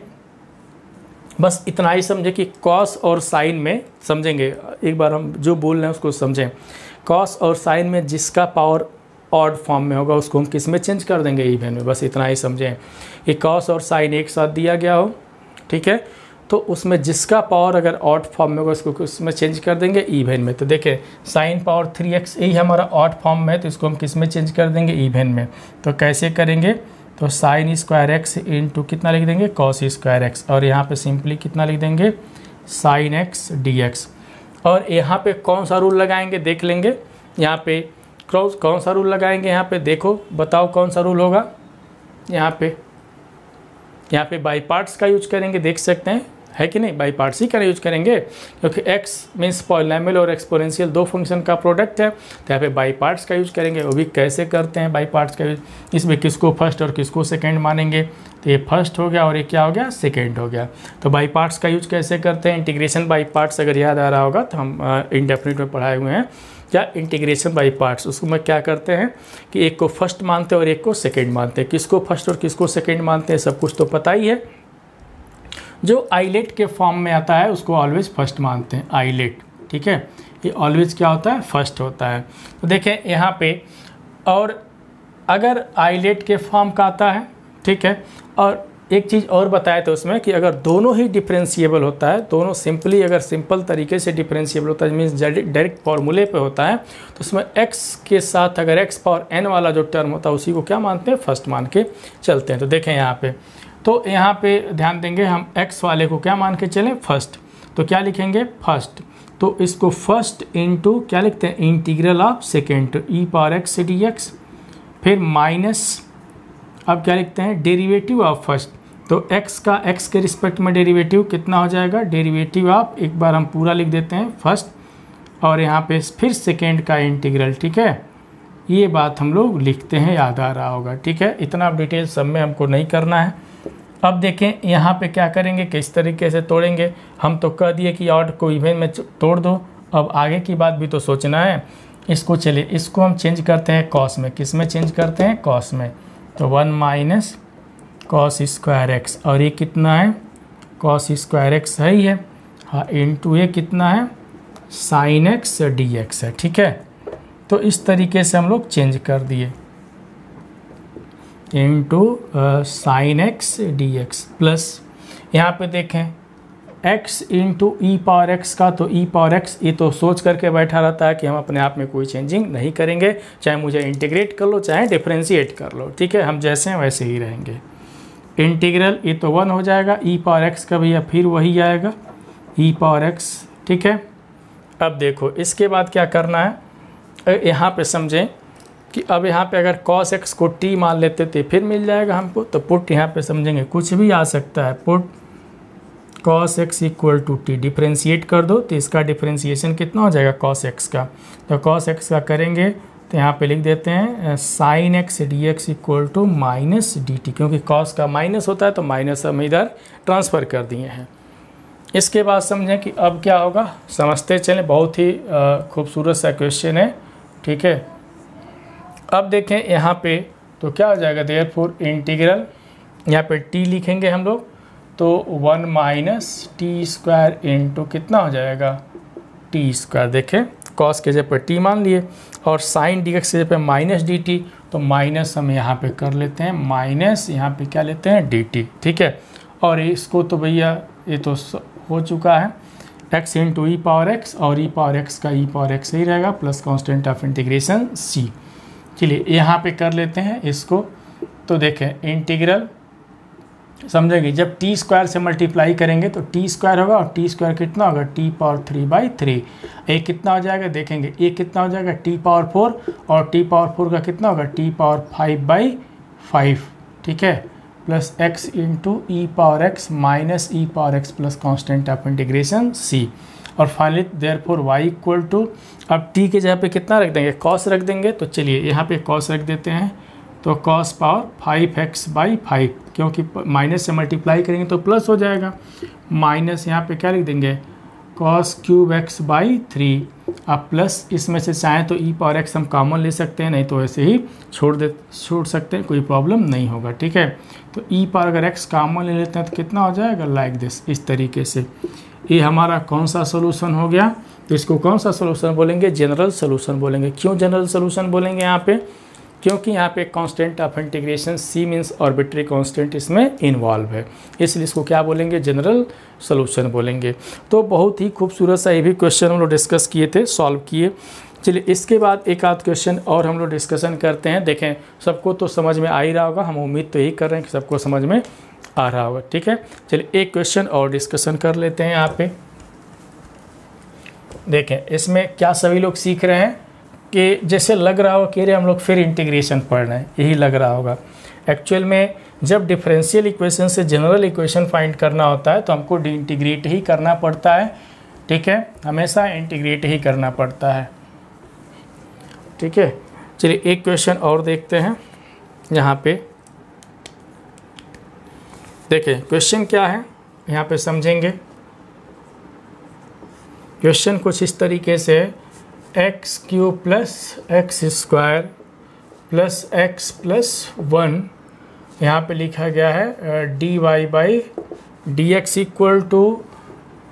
बस इतना ही समझे कि कॉस और साइन में समझेंगे। एक बार हम जो बोल रहे हैं उसको समझें। कॉस और साइन में जिसका पावर ऑड फॉर्म में होगा उसको हम किस में चेंज कर देंगे, इवन में। बस इतना ही समझें कि कॉस और साइन एक साथ दिया गया हो, ठीक है, तो उसमें जिसका पावर अगर ऑड फॉर्म में होगा उसको उसमें चेंज कर देंगे इवन में। तो देखें साइन पावर 3x यही हमारा ऑड फॉर्म में है, तो इसको हम किस में चेंज कर देंगे, इवन में। तो कैसे करेंगे, तो साइन स्क्वायर एक्स इंटू कितना लिख देंगे, कॉस स्क्वायर एक्स, और यहाँ पे सिंपली कितना लिख देंगे, साइन एक्स डी एक्स। और यहाँ पे कौन सा रूल लगाएंगे देख लेंगे, यहाँ पे कौन सा रूल लगाएंगे, यहाँ पे देखो बताओ कौन सा रूल होगा। यहाँ पे बाई पार्ट्स का यूज करेंगे, देख सकते हैं है कि नहीं, बाई पार्ट्स ही का यूज करेंगे, क्योंकि x मीन्स पॉलिनोमियल और एक्सपोनेंशियल दो फंक्शन का प्रोडक्ट है, तो यहाँ पे बाई पार्ट्स का यूज करेंगे। वो भी कैसे करते हैं बाई पार्ट्स का यूज, इसमें किसको फर्स्ट और किसको सेकंड मानेंगे, तो ये फर्स्ट हो गया और ये क्या हो गया, सेकंड हो गया। तो बाई पार्ट्स का यूज कैसे करते हैं, इंटीग्रेशन बाई पार्ट्स अगर याद आ रहा होगा तो हम इंडेफिनिट में पढ़ाए हुए हैं, क्या इंटीग्रेशन बाई पार्ट्स। उसको में क्या करते हैं कि एक को फर्स्ट मानते हैं और एक को सेकेंड मानते हैं। किसको फर्स्ट और किसको सेकेंड मानते हैं सब कुछ तो पता ही है। जो आइलेट के फॉर्म में आता है उसको ऑलवेज फर्स्ट मानते हैं, आइलेट, ठीक है, ये ऑलवेज क्या होता है, फर्स्ट होता है। तो देखें यहाँ पे, और अगर आइलेट के फॉर्म का आता है, ठीक है, और एक चीज़ और बताया तो उसमें कि अगर दोनों ही डिफरेंशिएबल होता है, दोनों सिंपली अगर सिंपल तरीके से डिफरेंशिएबल होता है, मीन्स डायरेक्ट फार्मूले पे होता है, तो उसमें x के साथ अगर x पावर n वाला जो टर्म होता है उसी को क्या मानते हैं, फर्स्ट मान के चलते हैं। तो देखें यहाँ पे, तो यहाँ पे ध्यान देंगे हम x वाले को क्या मान के चलें, फर्स्ट। तो क्या लिखेंगे, फर्स्ट, तो इसको फर्स्ट इंटू क्या लिखते हैं, integral of second two e power x d x, फिर माइनस, अब क्या लिखते हैं, डेरिवेटिव ऑफ फर्स्ट। तो x का x के रिस्पेक्ट में डेरिवेटिव कितना हो जाएगा, डेरिवेटिव ऑफ, एक बार हम पूरा लिख देते हैं फर्स्ट, और यहाँ पे फिर सेकेंड का इंटीग्रल, ठीक है। ये बात हम लोग लिखते हैं, याद आ रहा होगा, ठीक है। इतना डिटेल सब में हमको नहीं करना है, अब देखें यहाँ पे क्या करेंगे, किस तरीके से तोड़ेंगे। हम तो कह दिए कि ऑड को इवन में तोड़ दो, अब आगे की बात भी तो सोचना है। इसको चलिए इसको हम चेंज करते हैं कॉस में। किस में चेंज करते हैं? कॉस में। तो 1 माइनस कॉस स्क्वायर एक्स, और ये कितना है? कॉस स्क्वायर एक्स है ही है, हाँ, इंटू ये कितना है? साइन एक्स डी एक्स है। ठीक है, तो इस तरीके से हम लोग चेंज कर दिए, into sine x d x plus यहाँ पे देखें x into e power x का, तो ई पावर एक्स ये तो सोच करके बैठा रहता है कि हम अपने आप में कोई चेंजिंग नहीं करेंगे, चाहे मुझे इंटीग्रेट कर लो चाहे डिफ्रेंशिएट कर लो। ठीक है, हम जैसे हैं वैसे ही रहेंगे। इंटीग्रल ये तो 1 हो जाएगा, ई पावर एक्स का भैया फिर वही आएगा ई पावर एक्स। ठीक है, अब देखो इसके बाद क्या करना है, यहाँ पे समझें कि अब यहाँ पे अगर cos x को t मान लेते थे फिर मिल जाएगा हमको, तो पुट यहाँ पे समझेंगे कुछ भी आ सकता है। Put cos x equal to t, differentiate कर दो तो इसका डिफ्रेंशिएशन कितना हो जाएगा cos x का। तो cos x का करेंगे तो यहाँ पे लिख देते हैं sine x d x equal to minus d t, क्योंकि cos का माइनस होता है तो माइनस हम इधर ट्रांसफ़र कर दिए हैं। इसके बाद समझें कि अब क्या होगा, समझते चलें। बहुत ही खूबसूरत सा क्वेश्चन है। ठीक है, अब देखें यहाँ पे तो क्या हो जाएगा, देयरफॉर इंटीग्रल यहाँ पे t लिखेंगे हम लोग, तो 1 माइनस टी स्क्वायर इंटू कितना हो जाएगा टी स्क्वायर। देखें कॉस के जगह पर t मान लिए और साइन डी एक्स के जगह पर माइनस डी टी, तो माइनस हम यहाँ पे कर लेते हैं, माइनस यहाँ पे क्या लेते हैं डी टी। ठीक है, और इसको तो भैया ये तो हो चुका है x into e power x, और ई पावर एक्स का ई पावर एक्स ही रहेगा plus constant of integration c। चलिए यहाँ पे कर लेते हैं इसको, तो देखें इंटीग्रल समझेंगे जब टी स्क्वायर से मल्टीप्लाई करेंगे तो टी स्क्वायर होगा, और टी स्क्वायर कितना होगा टी पावर 3/3। ये कितना हो जाएगा देखेंगे, ये कितना हो जाएगा टी पावर 4, और टी पावर 4 का कितना होगा टी पावर 5/5। ठीक है, plus x into e power x minus e power x plus constant of integration c. और finally therefore y equal to, अब t के जगह पे कितना रख देंगे, cos रख देंगे। तो चलिए यहाँ पे cos रख देते हैं, तो cos पावर 5x/5, क्योंकि माइनस से मल्टीप्लाई करेंगे तो प्लस हो जाएगा, माइनस यहाँ पे क्या लिख देंगे cos क्यूब x/3। अब प्लस इसमें से चाहें तो ई पावर एक्स हम कॉमन ले सकते हैं, नहीं तो ऐसे ही छोड़ सकते हैं, कोई प्रॉब्लम नहीं होगा। ठीक है, तो ई पावर अगर एक्स कॉमन ले लेते हैं तो कितना हो जाएगा लाइक दिस, इस तरीके से। ये हमारा कौन सा सोल्यूशन हो गया, तो इसको कौन सा सोल्यूशन बोलेंगे, जनरल सोल्यूशन बोलेंगे। क्यों जनरल सोल्यूशन बोलेंगे यहाँ पे, क्योंकि यहाँ पे constant of integration c means arbitrary constant इसमें इन्वॉल्व है, इसलिए इसको क्या बोलेंगे, जनरल सोल्यूशन बोलेंगे। तो बहुत ही खूबसूरत सा ये भी क्वेश्चन हम लोग डिस्कस किए थे, सॉल्व किए। चलिए इसके बाद एक आध क्वेश्चन और हम लोग डिस्कशन करते हैं। देखें सबको तो समझ में आ ही रहा होगा, हम उम्मीद तो यही कर रहे हैं कि सबको समझ में आ रहा होगा। ठीक है, चलिए एक क्वेश्चन और डिस्कशन कर लेते हैं यहाँ पे। देखें इसमें क्या सभी लोग सीख रहे हैं कि जैसे लग रहा हो कि हम लोग फिर इंटीग्रेशन पढ़ रहे हैं, यही लग रहा होगा। एक्चुअल में जब डिफरेंशियल इक्वेशन से जनरल इक्वेशन फाइंड करना होता है तो हमको इंटीग्रेट ही करना पड़ता है। ठीक है, हमेशा इंटीग्रेट ही करना पड़ता है। ठीक है, चलिए एक क्वेश्चन और देखते हैं यहाँ पे। देखिए क्वेश्चन क्या है यहाँ पे समझेंगे। क्वेश्चन कुछ इस तरीके से, x cube plus x square plus x plus 1 यहाँ पे लिखा गया है d Y by D x equal to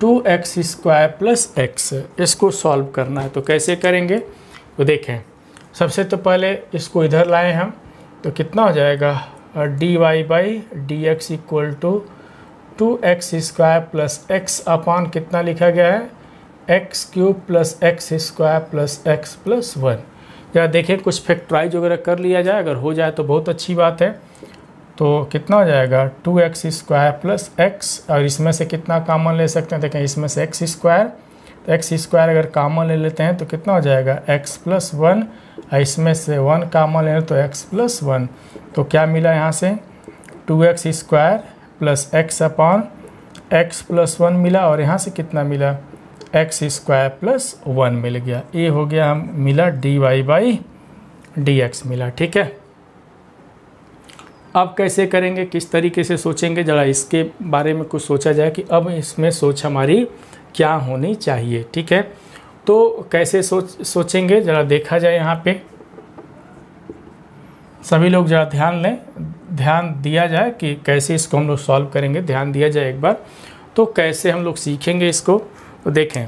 2x square plus x. इसको सॉल्व करना है, तो कैसे करेंगे, तो देखें सबसे तो पहले इसको इधर लाएं हम, तो कितना हो जाएगा d Y by D x equal to 2x square plus x upon कितना लिखा गया है x cube plus x square plus x plus 1। या देखें कुछ फैक्टराइज वगैरह कर लिया जाए, अगर हो जाए तो बहुत अच्छी बात है। तो कितना हो जाएगा 2x स्क्वायर प्लस एक्स, और इसमें से कितना कॉमन ले सकते हैं, देखें इसमें से एक्स स्क्वायर, तो एक्स स्क्वायर अगर कॉमन ले लेते हैं तो कितना हो जाएगा x प्लस 1, और इसमें से 1 कॉमन ले तो x प्लस 1। तो क्या मिला यहाँ से 2x square plus x upon x plus 1 मिला, और यहाँ से कितना मिला एक्स स्क्वायर प्लस 1 मिल गया। ये हो गया हम मिला d Y by D x मिला। ठीक है, अब कैसे करेंगे, किस तरीके से सोचेंगे, ज़रा इसके बारे में कुछ सोचा जाए कि अब इसमें सोच हमारी क्या होनी चाहिए। ठीक है, तो कैसे सोचेंगे ज़रा देखा जाए। यहाँ पे सभी लोग ज़रा ध्यान दिया जाए कि कैसे इसको हम लोग सॉल्व करेंगे, ध्यान दिया जाए एक बार। तो कैसे हम लोग सीखेंगे इसको, तो देखें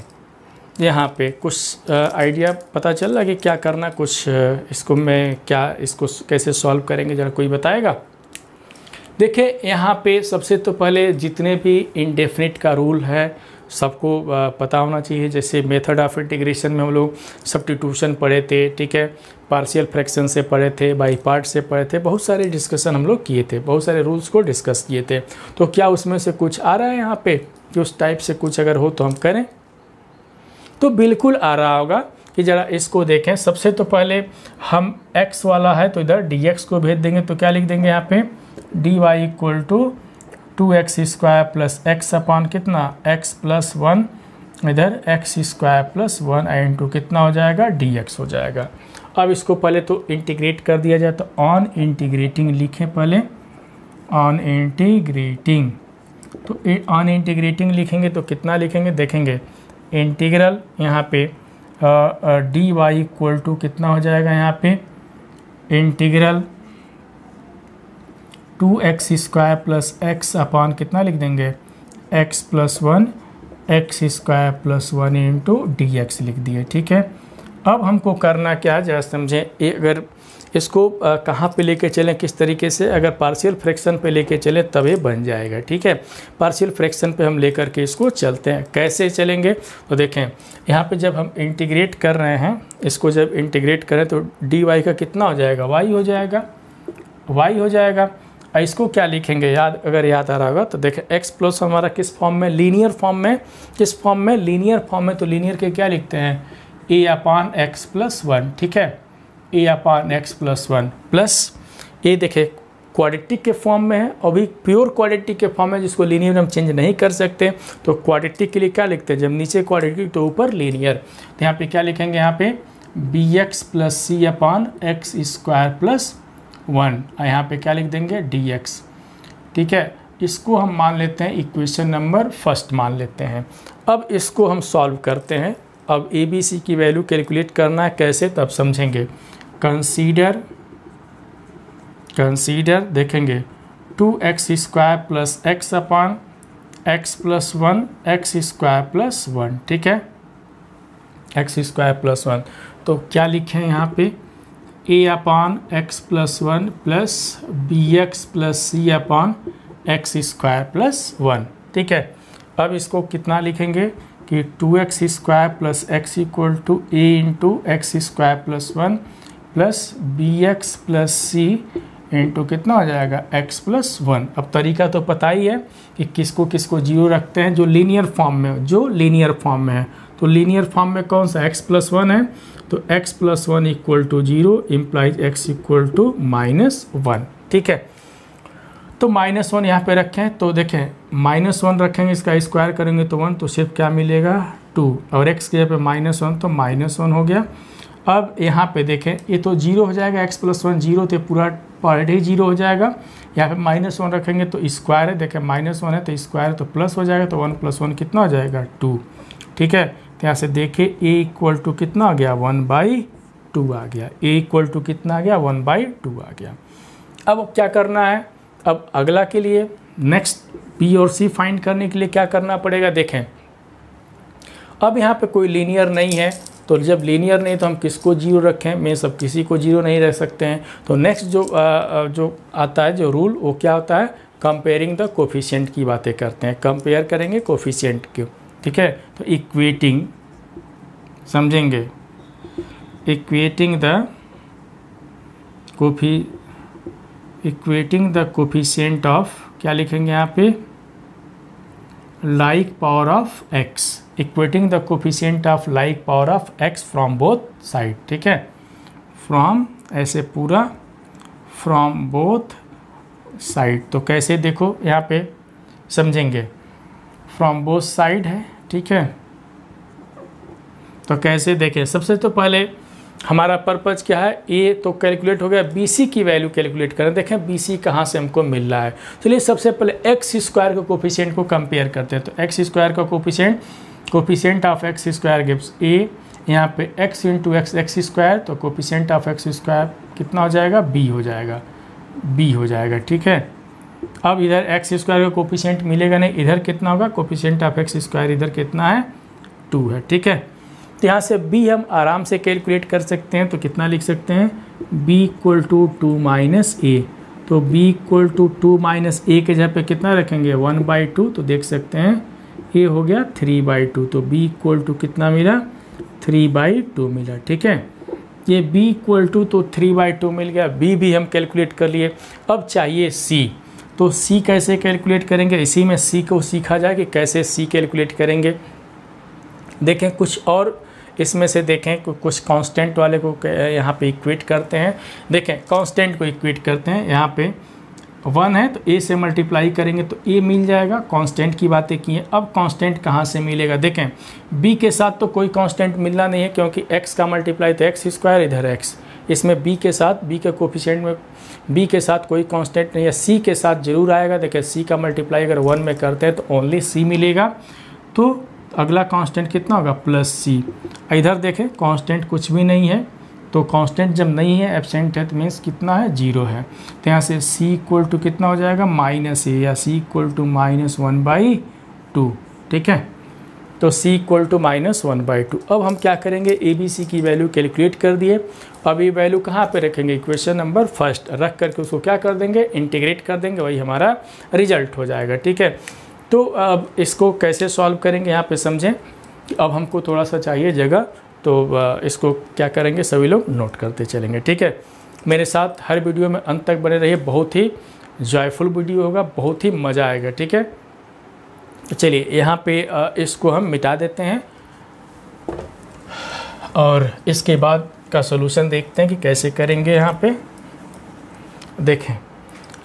यहाँ पे कुछ आइडिया पता चल रहा है कि क्या करना, कुछ इसको मैं क्या इसको कैसे सॉल्व करेंगे, ज़रा कोई बताएगा। देखिए यहाँ पे सबसे तो पहले जितने भी इंडेफिनिट का रूल है सबको पता होना चाहिए। जैसे मेथड ऑफ इंटीग्रेशन में हम लोग सब्स्टिट्यूशन पढ़े थे, ठीक है, पार्शियल फ्रैक्शन से पढ़े थे, बाई पार्ट से पढ़े थे, बहुत सारे डिस्कशन हम लोग किए थे, बहुत सारे रूल्स को डिस्कस किए थे। तो क्या उसमें से कुछ आ रहा है यहाँ पे कि उस टाइप से कुछ अगर हो तो हम करें, तो बिल्कुल आ रहा होगा कि ज़रा इसको देखें। सबसे तो पहले हम x वाला है तो इधर dx को भेज देंगे, तो क्या लिख देंगे यहाँ पे dy equal to 2x square plus x upon कितना x प्लस 1, इधर x स्क्वायर प्लस 1 इंटू कितना हो जाएगा dx हो जाएगा। अब इसको पहले तो इंटीग्रेट कर दिया जाए, तो ऑन इंटीग्रेटिंग लिखें पहले, ऑन इंटीग्रेटिंग। तो ऑन इंटीग्रेटिंग लिखेंगे तो कितना लिखेंगे, देखेंगे इंटीग्रल यहाँ पे डी वाई इक्वल टू कितना हो जाएगा, यहाँ पे integral 2x square plus x upon कितना लिख देंगे x plus 1 x square plus 1 into D x लिख दिए। ठीक है, अब हमको करना क्या जरा समझें। अगर इसको कहाँ पे लेके चलें, किस तरीके से, अगर पार्शियल फ्रैक्शन पे लेके चलें तब ये बन जाएगा। ठीक है, पार्शियल फ्रैक्शन पे हम लेकर के इसको चलते हैं। कैसे चलेंगे, तो देखें यहाँ पे जब हम इंटीग्रेट कर रहे हैं, इसको जब इंटीग्रेट करें तो डी वाई का कितना हो जाएगा, वाई हो जाएगा, वाई हो जाएगा। इसको क्या लिखेंगे, अगर याद आ रहा होगा तो देखें x प्लस हमारा किस फॉर्म में, लीनियर फॉर्म में, किस फॉर्म में, लीनियर फॉर्म में। तो लीनियर के क्या लिखते हैं, a अपॉन एक्स प्लस 1। ठीक है, a upon x plus 1 plus ये देखें क्वाड्रेटिक के फॉर्म में है, और भी प्योर क्वाड्रेटिक के फॉर्म में जिसको लीनियर में हम चेंज नहीं कर सकते। तो क्वाड्रेटिक के लिए क्या लिखते हैं, जब नीचे क्वाड्रेटिक तो ऊपर लीनियर। तो यहाँ पे क्या लिखेंगे, यहाँ पे bx plus c upon x square plus 1, यहाँ पे क्या लिख देंगे dx। ठीक है, इसको हम मान लेते हैं इक्वेशन नंबर फर्स्ट मान लेते हैं। अब इसको हम सॉल्व करते हैं। अब ए बी सी की वैल्यू कैलकुलेट करना है, कैसे तब समझेंगे। कंसीडर देखेंगे 2x square plus x upon x plus 1 x square plus 1। ठीक है, एक्स स्क्वायर प्लस 1, तो क्या लिखें यहाँ पे a upon x plus 1 plus b x plus c upon x square plus 1। ठीक है, अब इसको कितना लिखेंगे कि 2x square plus x equal to a into x square plus 1 plus b x plus c into कितना हो जाएगा x प्लस 1। अब तरीका तो पता ही है कि किसको किसको जीरो रखते हैं, जो लीनियर फॉर्म में, जो लीनियर फॉर्म में है। तो लीनियर फॉर्म में कौन सा x प्लस 1 है, तो x plus 1 equal to 0 implies x equal to -1। ठीक है, तो -1 यहाँ पे रखें, तो देखें -1 रखेंगे, इसका स्क्वायर करेंगे तो 1, तो सिर्फ क्या मिलेगा 2, और x के जगह पे -1 तो -1 हो गया। अब यहाँ पे देखें ये तो 0 हो जाएगा, x प्लस 1 0 तो पूरा पार्ट ही 0 हो जाएगा। यहाँ पे -1 रखेंगे तो स्क्वायर है, देखें -1 है तो स्क्वायर तो प्लस हो जाएगा, तो 1 प्लस 1 कितना हो जाएगा 2। ठीक है, तो यहाँ से देखिए a इक्वल टू कितना आ गया 1/2 आ गया, a इक्वल टू कितना आ गया 1/2 आ गया। अब क्या करना है, अब अगला के लिए नेक्स्ट b और c फाइंड करने के लिए क्या करना पड़ेगा। देखें अब यहाँ पे कोई लीनियर नहीं है, तो जब लीनियर नहीं तो हम किसको जीरो रखें, में सब किसी को जीरो नहीं रख सकते हैं। तो नेक्स्ट जो आता है जो रूल, वो क्या होता है, कंपेयरिंग द कोफिशिएंट की बातें करते हैं, कंपेयर करेंगे कोफिशिएंट को। ठीक है, तो इक्वेटिंग समझेंगे, इक्वेटिंग द कोफिशिएंट ऑफ, क्या लिखेंगे यहाँ पे, like power of x, equating the coefficient of like power of x from both side. ठीक है, फ्रॉम ऐसे पूरा फ्रॉम बोथ साइड, तो कैसे देखो यहाँ पे समझेंगे, फ्रॉम बोथ साइड है। ठीक है, तो कैसे देखें, सबसे तो पहले हमारा पर्पज़ क्या है, ए तो कैलकुलेट हो गया, बी सी की वैल्यू कैलकुलेट करें। देखें बी सी कहाँ से हमको मिल रहा है। चलिए सबसे पहले एक्स स्क्वायर के कोफिशिएंट को कंपेयर करते हैं। तो एक्स स्क्वायर का coefficient of x square gives ए, यहाँ पे x इंटू एक्स स्क्वायर, तो कोफिशिएंट ऑफ एक्स स्क्वायर कितना हो जाएगा, b हो जाएगा। ठीक है, अब इधर एक्स स्क्वायर का कोफिशिएंट मिलेगा नहीं, इधर कितना होगा, कोफिशिएंट ऑफ एक्स स्क्वायर इधर कितना है, 2 है। ठीक है, तो यहाँ से b हम आराम से कैलकुलेट कर सकते हैं। तो कितना लिख सकते हैं, b इक्वल टू 2 माइनस ए। तो b इक्वल टू 2 माइनस ए के जगह पे कितना रखेंगे, 1/2। तो देख सकते हैं a हो गया 3/2। तो b इक्वल टू कितना मिला, 3/2 मिला। ठीक है, ये b इक्वल टू तो 3/2 मिल गया, b भी हम कैलकुलेट कर लिए। अब चाहिए c, तो c कैसे कैलकुलेट करेंगे, इसी में c को सीखा जाए कि कैसे c कैलकुलेट करेंगे। देखें कुछ और इसमें से देखें कुछ कांस्टेंट वाले को यहाँ पे इक्वेट करते हैं। देखें कांस्टेंट को इक्वेट करते हैं, यहाँ पे 1 है तो a से मल्टीप्लाई करेंगे तो a मिल जाएगा। कांस्टेंट की बातें की हैं, अब कांस्टेंट कहाँ से मिलेगा। देखें b के साथ तो कोई कांस्टेंट मिलना नहीं है, क्योंकि x का मल्टीप्लाई तो एक्स स्क्वायर, इधर x। इसमें b के साथ, b के कोफिशिएंट में b के साथ कोई कांस्टेंट नहीं है, c के साथ जरूर आएगा। देखें c का मल्टीप्लाई अगर 1 में करते हैं तो ओनली c मिलेगा। तो अगला कांस्टेंट कितना होगा, +c। इधर देखें कांस्टेंट कुछ भी नहीं है, तो कांस्टेंट जब नहीं है, एब्सेंट है, तो मीन्स कितना है, 0 है। तो यहाँ से c इक्वल टू कितना हो जाएगा, -a, या c इक्वल टू -1/2। ठीक है, तो c इक्वल टू -1/2। अब हम क्या करेंगे, ए बी सी की वैल्यू कैलकुलेट कर दिए। अब ये वैल्यू कहाँ पे रखेंगे, इक्वेशन नंबर फर्स्ट रख करके उसको क्या कर देंगे, इंटीग्रेट कर देंगे, वही हमारा रिजल्ट हो जाएगा। ठीक है, तो अब इसको कैसे सॉल्व करेंगे, यहाँ पे समझें कि अब हमको थोड़ा सा चाहिए जगह, तो इसको क्या करेंगे, सभी लोग नोट करते चलेंगे। ठीक है, मेरे साथ हर वीडियो में अंत तक बने रहिए, बहुत ही जॉयफुल वीडियो होगा, बहुत ही मज़ा आएगा। ठीक है, तो चलिए यहाँ पे इसको हम मिटा देते हैं और इसके बाद का सॉल्यूशन देखते हैं कि कैसे करेंगे। यहाँ पे देखें,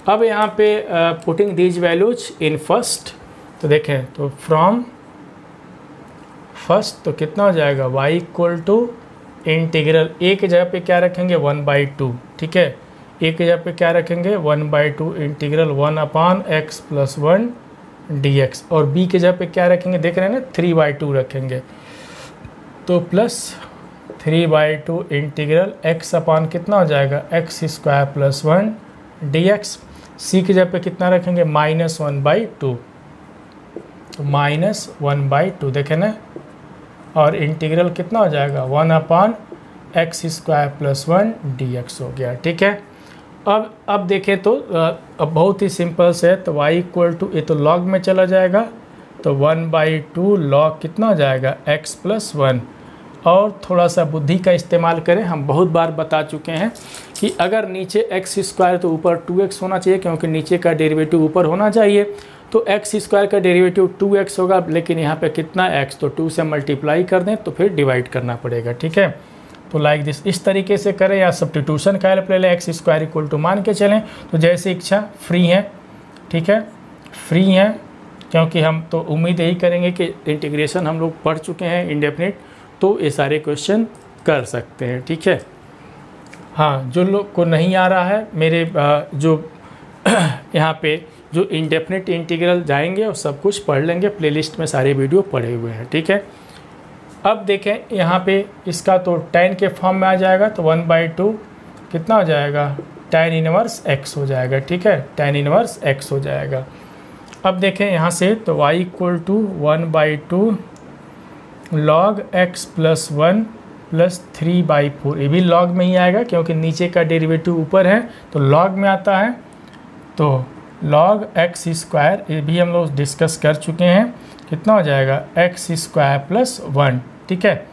अब यहाँ पे putting these values in first, तो देखें तो फ्रॉम फर्स्ट तो कितना हो जाएगा, y equal to integral a के जगह पे क्या रखेंगे, 1/2। ठीक है, a के जगह पे क्या रखेंगे, 1/2 इंटीग्रल 1/x + 1 dx, और b के जगह पे क्या रखेंगे, देख रहे हैं ना, 3/2 रखेंगे। तो +3/2 इंटीग्रल x अपान कितना हो जाएगा, x² + 1 dx। c के जगह पे कितना रखेंगे, -1/2, तो -1/2 देखें ना, और इंटीग्रल कितना हो जाएगा, 1/x² + 1 dx हो गया। ठीक है, अब देखें तो अब बहुत ही सिंपल से है, तो y इक्वल टू, ये तो लॉग में चला जाएगा, तो 1/2 लॉग कितना हो जाएगा, x + 1। और थोड़ा सा बुद्धि का इस्तेमाल करें, हम बहुत बार बता चुके हैं कि अगर नीचे x² तो ऊपर 2x होना चाहिए, क्योंकि नीचे का डेरिवेटिव ऊपर होना चाहिए। तो x² का डेरिवेटिव 2x होगा, लेकिन यहाँ पे कितना x, तो 2 से मल्टीप्लाई कर दें तो फिर डिवाइड करना पड़ेगा। ठीक है, तो लाइक दिस, इस तरीके से करें, या सब्स्टिट्यूशन का हेल्प ले लें, x² इक्वल टू मान के चलें। तो जैसे इच्छा, फ्री है। ठीक है, फ्री है, क्योंकि हम तो उम्मीद यही करेंगे कि इंटीग्रेशन हम लोग पढ़ चुके हैं इंडेफिनिट, तो ये सारे क्वेश्चन कर सकते हैं। ठीक है, हाँ, जो लोग को नहीं आ रहा है, मेरे जो यहाँ पे जो इंडेफिनिट इंटीग्रल जाएंगे और सब कुछ पढ़ लेंगे, प्लेलिस्ट में सारे वीडियो पढ़े हुए हैं। ठीक है, अब देखें यहाँ पे इसका तो tan के फॉर्म में आ जाएगा, तो 1/2 कितना हो जाएगा, tan इनवर्स x हो जाएगा। ठीक है, tan इनवर्स x हो जाएगा। अब देखें यहाँ से, तो y equal to 1/2 log x + 1 + 3/4, ये भी log में ही आएगा, क्योंकि नीचे का डेरिवेटिव ऊपर है तो log में आता है। तो log x², ये भी हम लोग डिस्कस कर चुके हैं, कितना हो जाएगा, x² + 1। ठीक है,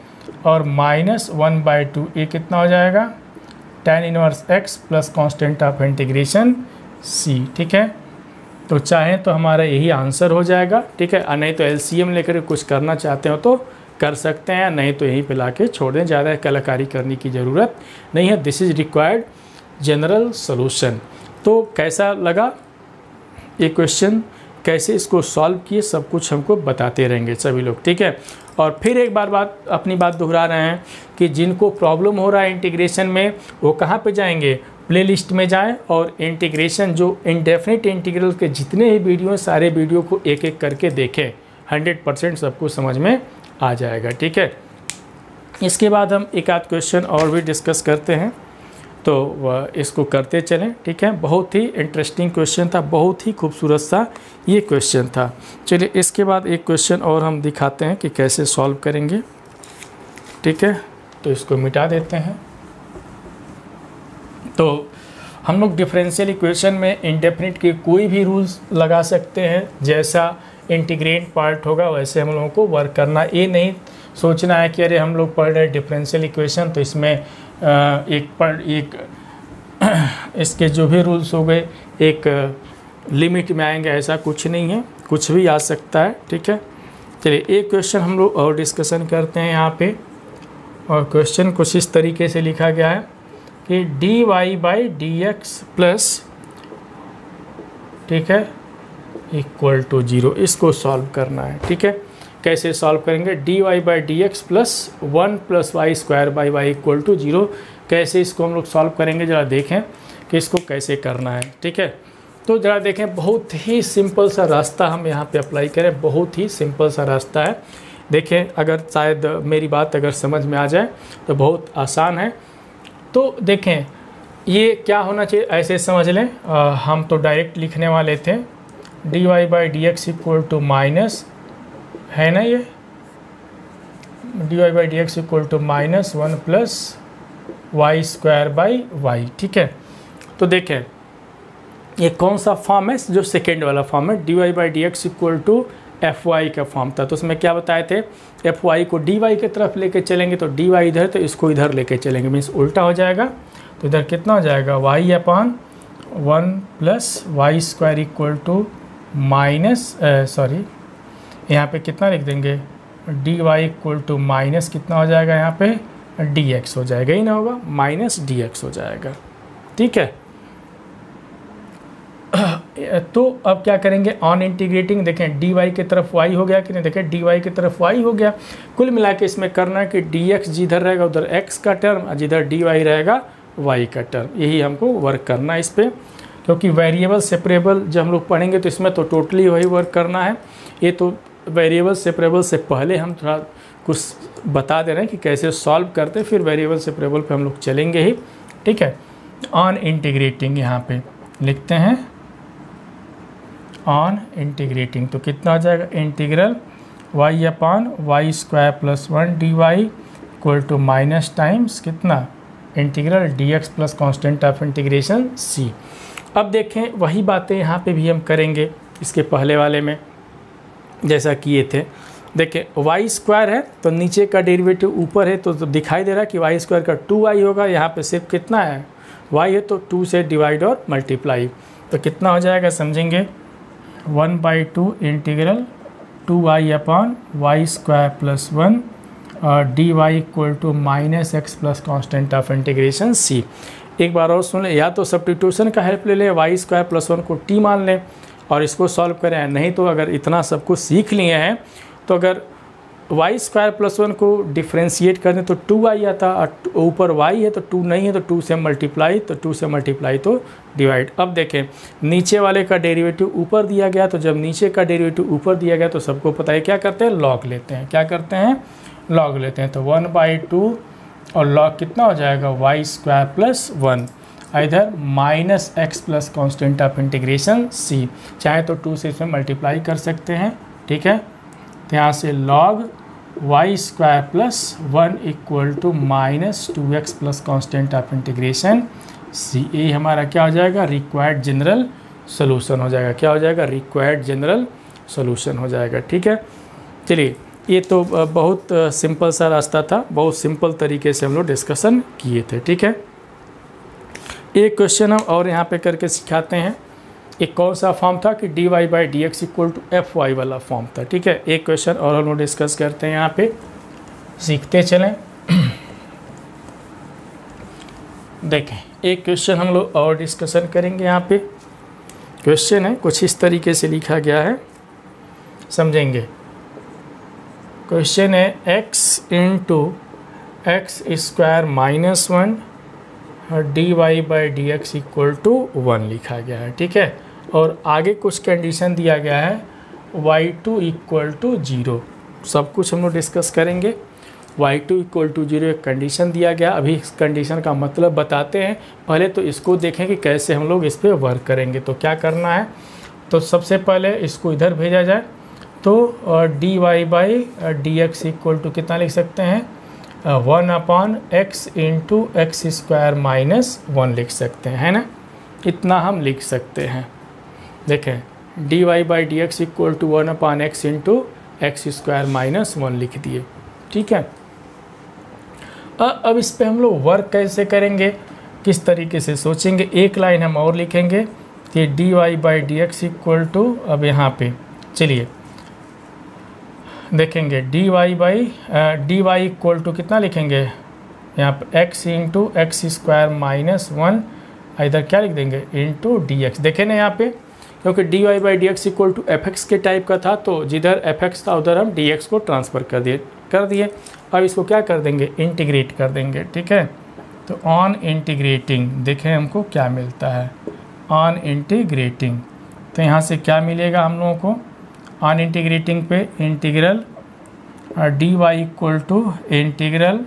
और -1/2, ये कितना हो जाएगा, tan inverse x + constant of integration c। ठीक है, तो चाहें तो हमारा यही आंसर हो जाएगा। ठीक है, और नहीं तो LCM लेकर कुछ करना चाहते हो तो कर सकते हैं, नहीं तो यहीं पे लाके छोड़ दें, ज़्यादा कलाकारी करने की ज़रूरत नहीं है। This is required general solution. तो कैसा लगा ये क्वेश्चन, कैसे इसको सॉल्व किए सब कुछ हमको बताते रहेंगे सभी लोग, ठीक है। और फिर एक बार अपनी बात दोहरा रहे हैं कि जिनको प्रॉब्लम हो रहा है इंटीग्रेशन में वो कहाँ पे जाएंगे, प्लेलिस्ट में जाएं और इंटीग्रेशन जो इंडेफिनिट इंटीग्रल के जितने ही वीडियो हैं सारे वीडियो को एक एक करके देखें, 100% सबको समझ में आ जाएगा, ठीक है। इसके बाद हम एक आध क्वेश्चन और भी डिस्कस करते हैं, तो इसको करते चलें, ठीक है। बहुत ही इंटरेस्टिंग क्वेश्चन था, बहुत ही खूबसूरत सा ये क्वेश्चन था। चलिए इसके बाद एक क्वेश्चन और हम दिखाते हैं कि कैसे सॉल्व करेंगे, ठीक है। तो इसको मिटा देते हैं। तो हम लोग डिफरेंशियल इक्वेशन में इंडेफिनिट के कोई भी रूल्स लगा सकते हैं, जैसा इंटीग्रेंट पार्ट होगा वैसे हम लोगों को वर्क करना। ये नहीं सोचना है कि अरे हम लोग पढ़ रहे डिफरेंशियल इक्वेशन तो इसमें एक इसके जो भी रूल्स हो गए एक लिमिट में आएंगे, ऐसा कुछ नहीं है, कुछ भी आ सकता है, ठीक है। चलिए एक क्वेश्चन हम लोग और डिस्कशन करते हैं यहाँ पे। और क्वेश्चन कुछ इस तरीके से लिखा गया है कि dy/dx प्लस, ठीक है, इक्वल टू 0, इसको सॉल्व करना है, ठीक है। कैसे सॉल्व करेंगे, dy/dx plus 1 + y² equal to 0, कैसे इसको हम लोग सॉल्व करेंगे ज़रा देखें कि इसको कैसे करना है, ठीक है। तो ज़रा देखें, बहुत ही सिंपल सा रास्ता हम यहाँ पे अप्लाई करें, बहुत ही सिंपल सा रास्ता है। देखें अगर शायद मेरी बात अगर समझ में आ जाए तो बहुत आसान है। तो देखें ये क्या होना चाहिए, ऐसे समझ लें, हम तो डायरेक्ट लिखने वाले थे dy/dx इक्वल टू माइनस, है ना, ये dy/dx इक्वल टू -1 + y²/y, ठीक है। तो देखें ये कौन सा फॉर्म है, जो सेकेंड वाला फॉर्म है, dy/dx इक्वल टू fy का फॉर्म था। तो उसमें क्या बताए थे, fy को dy की तरफ लेके चलेंगे तो dy इधर, तो इसको इधर लेके चलेंगे, मीन्स उल्टा हो जाएगा। तो इधर कितना हो जाएगा, y/1 + y² इक्वल टू यहाँ पे कितना लिख देंगे, dy इक्वल टू माइनस कितना हो जाएगा, यहाँ पे dx हो जाएगा, ही ना होगा, -dx हो जाएगा, ठीक है। तो अब क्या करेंगे, ऑन इंटीग्रेटिंग, देखें dy की तरफ y हो गया कि नहीं, देखें dy की तरफ y हो गया। कुल मिला के इसमें करना है कि dx जिधर रहेगा उधर x का टर्म, जिधर dy रहेगा y का टर्म, यही हमको वर्क करना है इस पर। क्योंकि वेरिएबल सेपरेबल जब हम लोग पढ़ेंगे तो इसमें तो टोटली वही वर्क करना है। ये तो वेरिएबल सेपरेबल से पहले हम थोड़ा कुछ बता दे रहे हैं कि कैसे सॉल्व करते, फिर वेरिएबल सेपरेबल पे हम लोग चलेंगे ही, ठीक है। ऑन इंटीग्रेटिंग यहाँ पे लिखते हैं ऑन इंटीग्रेटिंग, तो कितना हो जाएगा, integral y/y² + 1 dy equal to minus times कितना, integral dx plus constant of integration c। अब देखें वही बातें यहाँ पे भी हम करेंगे इसके पहले वाले में जैसा किए थे। देखें y² है तो नीचे का डेरिवेटिव ऊपर है, तो दिखाई दे रहा है कि y² का 2y होगा। यहाँ पे सिर्फ कितना है, y है, तो 2 से डिवाइड और मल्टीप्लाई, तो कितना हो जाएगा समझेंगे, 1/2 integral 2y/y² + 1 dy equal to -x plus constant of integration c। एक बार और सुन लें, या तो सब्स्टिट्यूशन का हेल्प ले लें, y² + 1 को t मान लें और इसको सॉल्व करें, नहीं तो अगर इतना सब कुछ सीख लिए हैं तो अगर y² + 1 को डिफ्रेंशिएट कर दें तो 2y आता, और ऊपर y है तो 2 नहीं है तो 2 से मल्टीप्लाई, तो 2 से मल्टीप्लाई तो डिवाइड। अब देखें नीचे वाले का डेरिवेटिव ऊपर दिया गया, तो जब नीचे का डेरिवेटिव ऊपर दिया गया तो सबको पता है क्या करते हैं, लॉग लेते हैं, क्या करते हैं, लॉग लेते हैं। तो 1/2 और लॉग कितना हो जाएगा, y² + 1 इधर -x plus constant of integration c, चाहे तो 2 से इसमें मल्टीप्लाई कर सकते हैं, ठीक है। तो यहाँ से log y² + 1 equal to -2x plus constant of integration c, ये हमारा क्या हो जाएगा, रिक्वायर्ड जनरल सोल्यूशन हो जाएगा, क्या हो जाएगा, रिक्वायर्ड जनरल सोल्यूशन हो जाएगा, ठीक है। चलिए ये तो बहुत सिंपल सा रास्ता था, बहुत सिंपल तरीके से हम लोग डिस्कशन किए थे, ठीक है। एक क्वेश्चन हम और यहाँ पे करके सिखाते हैं। एक कौन सा फॉर्म था कि dy/dx इक्वल टू fy वाला फॉर्म था, ठीक है। एक क्वेश्चन और हम लोग डिस्कस करते हैं, यहाँ पे सीखते चलें। देखें एक क्वेश्चन हम लोग और डिस्कशन करेंगे यहाँ पे क्वेश्चन है कुछ इस तरीके से लिखा गया है, समझेंगे। क्वेश्चन है x into x square minus 1 dy by D x equal to 1 लिखा गया है, ठीक है। और आगे कुछ कंडीशन दिया गया है y2 इक्वल टू 0, सब कुछ हम लोग डिस्कस करेंगे। y2 इक्वल टू 0 एक कंडीशन दिया गया, अभी इस कंडीशन का मतलब बताते हैं। पहले तो इसको देखें कि कैसे हम लोग इस पर वर्क करेंगे। तो क्या करना है, तो सबसे पहले इसको इधर भेजा जाए, तो dy by D x equal to कितना लिख सकते हैं, 1 upon x into x square minus 1 लिख सकते हैं, है ना। इतना हम लिख सकते हैं। देखें dy by D x equal to 1 upon x into x square minus 1 लिख दिए, ठीक है। अब इस पे हम लोग वर्क कैसे करेंगे, किस तरीके से सोचेंगे। एक लाइन हम और लिखेंगे कि dy by D x equal to, अब यहाँ पे चलिए देखेंगे dy by dy equal to कितना लिखेंगे, यहाँ पे x into x square minus 1, इधर क्या लिख देंगे इंटू डी एक्स। देखें ना यहाँ पे, क्योंकि dy by D x equal to F x के टाइप का था, तो जिधर एफ एक्स था उधर हम डी एक्स को ट्रांसफ़र कर दिए। अब इसको क्या कर देंगे, इंटीग्रेट कर देंगे, ठीक है। तो ऑन इंटीग्रेटिंग देखें हमको क्या मिलता है, ऑन इंटीग्रेटिंग, तो यहाँ से क्या मिलेगा हम लोगों को, ऑन इंटीग्रेटिंग पे integral dy equal to integral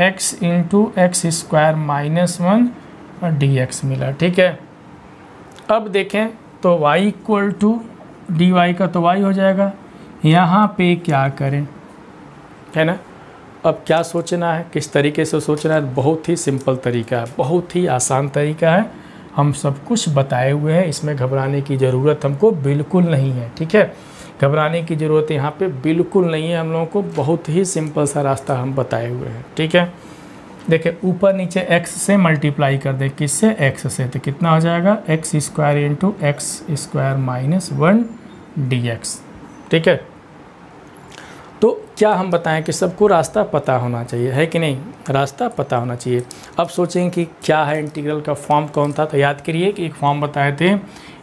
x into x square minus 1 d x मिला, ठीक है। अब देखें तो y इक्वल टू dy का तो y हो जाएगा, यहाँ पे क्या करें, है ना। अब क्या सोचना है, किस तरीके से सोचना है, बहुत ही सिंपल तरीका है, बहुत ही आसान तरीका है, हम सब कुछ बताए हुए हैं, इसमें घबराने की ज़रूरत हमको बिल्कुल नहीं है, ठीक है। घबराने की ज़रूरत यहाँ पे बिल्कुल नहीं है, हम लोगों को बहुत ही सिंपल सा रास्ता हम बताए हुए हैं, ठीक है। देखिए ऊपर नीचे x से मल्टीप्लाई कर दें, किससे, x से, तो कितना हो जाएगा X square into x square minus 1 d x, ठीक है। तो क्या हम बताएं कि सबको रास्ता पता होना चाहिए, है कि नहीं, रास्ता पता होना चाहिए। अब सोचें कि क्या है इंटीग्रल का फॉर्म कौन था, तो याद करिए कि एक फॉर्म बताए थे,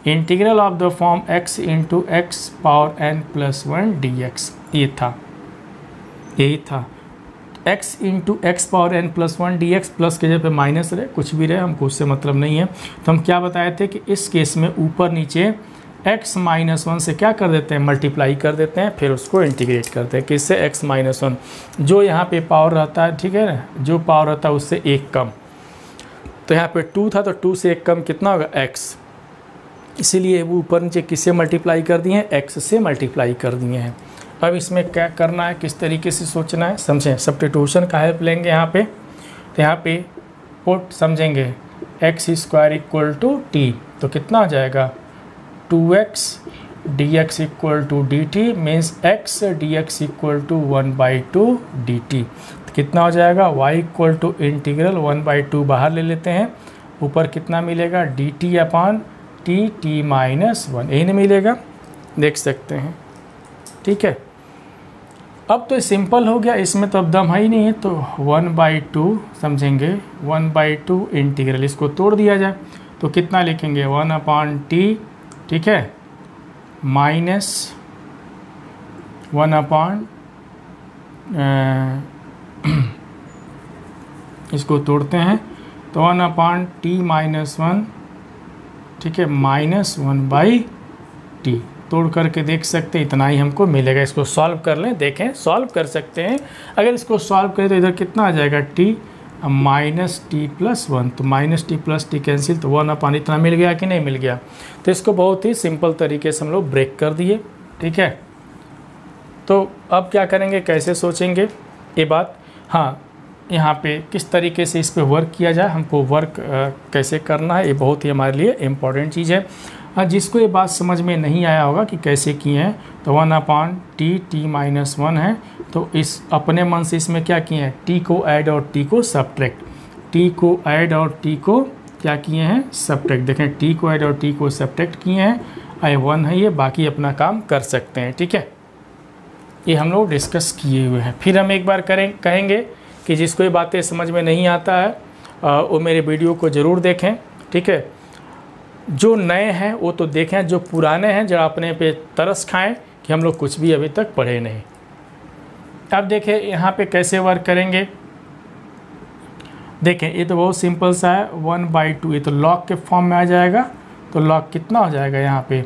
integral of the form x into x power n plus 1 d x, ये था, यही था। x into x power n plus 1 d x, plus के जगह पे माइनस रहे, कुछ भी रहे, हमको उससे मतलब नहीं है। तो हम क्या बताए थे कि इस केस में ऊपर नीचे x माइनस 1 से क्या कर देते हैं, मल्टीप्लाई कर देते हैं, फिर उसको इंटीग्रेट करते हैं, किससे, x माइनस 1, जो यहाँ पे पावर रहता है, ठीक है ना, जो पावर रहता है उससे एक कम। तो यहाँ पे 2 था, तो 2 से एक कम कितना होगा, x, इसीलिए वो ऊपर नीचे किससे मल्टीप्लाई कर दिए हैं, x से मल्टीप्लाई कर दिए हैं। अब इसमें क्या करना है, किस तरीके से सोचना है, समझें। सब्स्टिट्यूशन का हेल्प लेंगे यहाँ पे, तो यहाँ पे पुट समझेंगे x square equal to t, तो कितना हो जाएगा 2x dx equal to d t, means x dx equal to 1/2 dt। तो कितना हो जाएगा, y इक्वल टू इंटीग्रल 1/2 बाहर ले लेते हैं, ऊपर कितना मिलेगा dt अपॉन टी माइनस 1, यही नहीं मिलेगा, देख सकते हैं, ठीक है। अब तो सिंपल हो गया, इसमें तो अब दम है ही नहीं है, तो 1/2 समझेंगे, 1/2 इंटीग्रल, इसको तोड़ दिया जाए तो कितना लिखेंगे 1 अपॉन टी, ठीक है, माइनस 1 अपॉन इसको तोड़ते हैं तो 1 अपॉन टी माइनस 1, ठीक है, माइनस 1/t, तोड़ करके देख सकते हैं, इतना ही हमको मिलेगा। इसको सॉल्व कर लें, देखें सॉल्व कर सकते हैं। अगर इसको सॉल्व करें तो इधर कितना आ जाएगा t माइनस टी प्लस 1, तो minus T plus T cancel, तो 1 अपॉन इतना मिल गया कि नहीं मिल गया। तो इसको बहुत ही सिंपल तरीके से हम लोग ब्रेक कर दिए, ठीक है। तो अब क्या करेंगे, कैसे सोचेंगे ये बात, हाँ, यहाँ पे किस तरीके से इस पे वर्क किया जाए, हमको वर्क कैसे करना है, ये बहुत ही हमारे लिए इम्पॉर्टेंट चीज़ है। जिसको ये बात समझ में नहीं आया होगा कि कैसे किए हैं, तो 1 अपॉन टी माइनस 1 है, तो इस अपने मन से इसमें क्या किए हैं, टी को ऐड और टी को सब्ट्रैक्ट, टी को ऐड और टी को क्या किए हैं, सब्ट्रैक्ट। देखें टी को ऐड और टी को सब्ट्रैक्ट किए हैं, I1 है ये, बाकी अपना काम कर सकते हैं, ठीक है। ये हम लोग डिस्कस किए हुए हैं। फिर हम एक बार कहेंगे कि जिसको ये बातें समझ में नहीं आता है वो मेरे वीडियो को ज़रूर देखें, ठीक है। जो नए हैं वो तो देखें, जो पुराने हैं जरा अपने पे तरस खाएं कि हम लोग कुछ भी अभी तक पढ़े नहीं। अब देखें यहाँ पे कैसे वर्क करेंगे। देखें ये तो बहुत सिंपल सा है, 1/2 ये तो लॉग के फॉर्म में आ जाएगा। तो लॉग कितना हो जाएगा यहाँ पे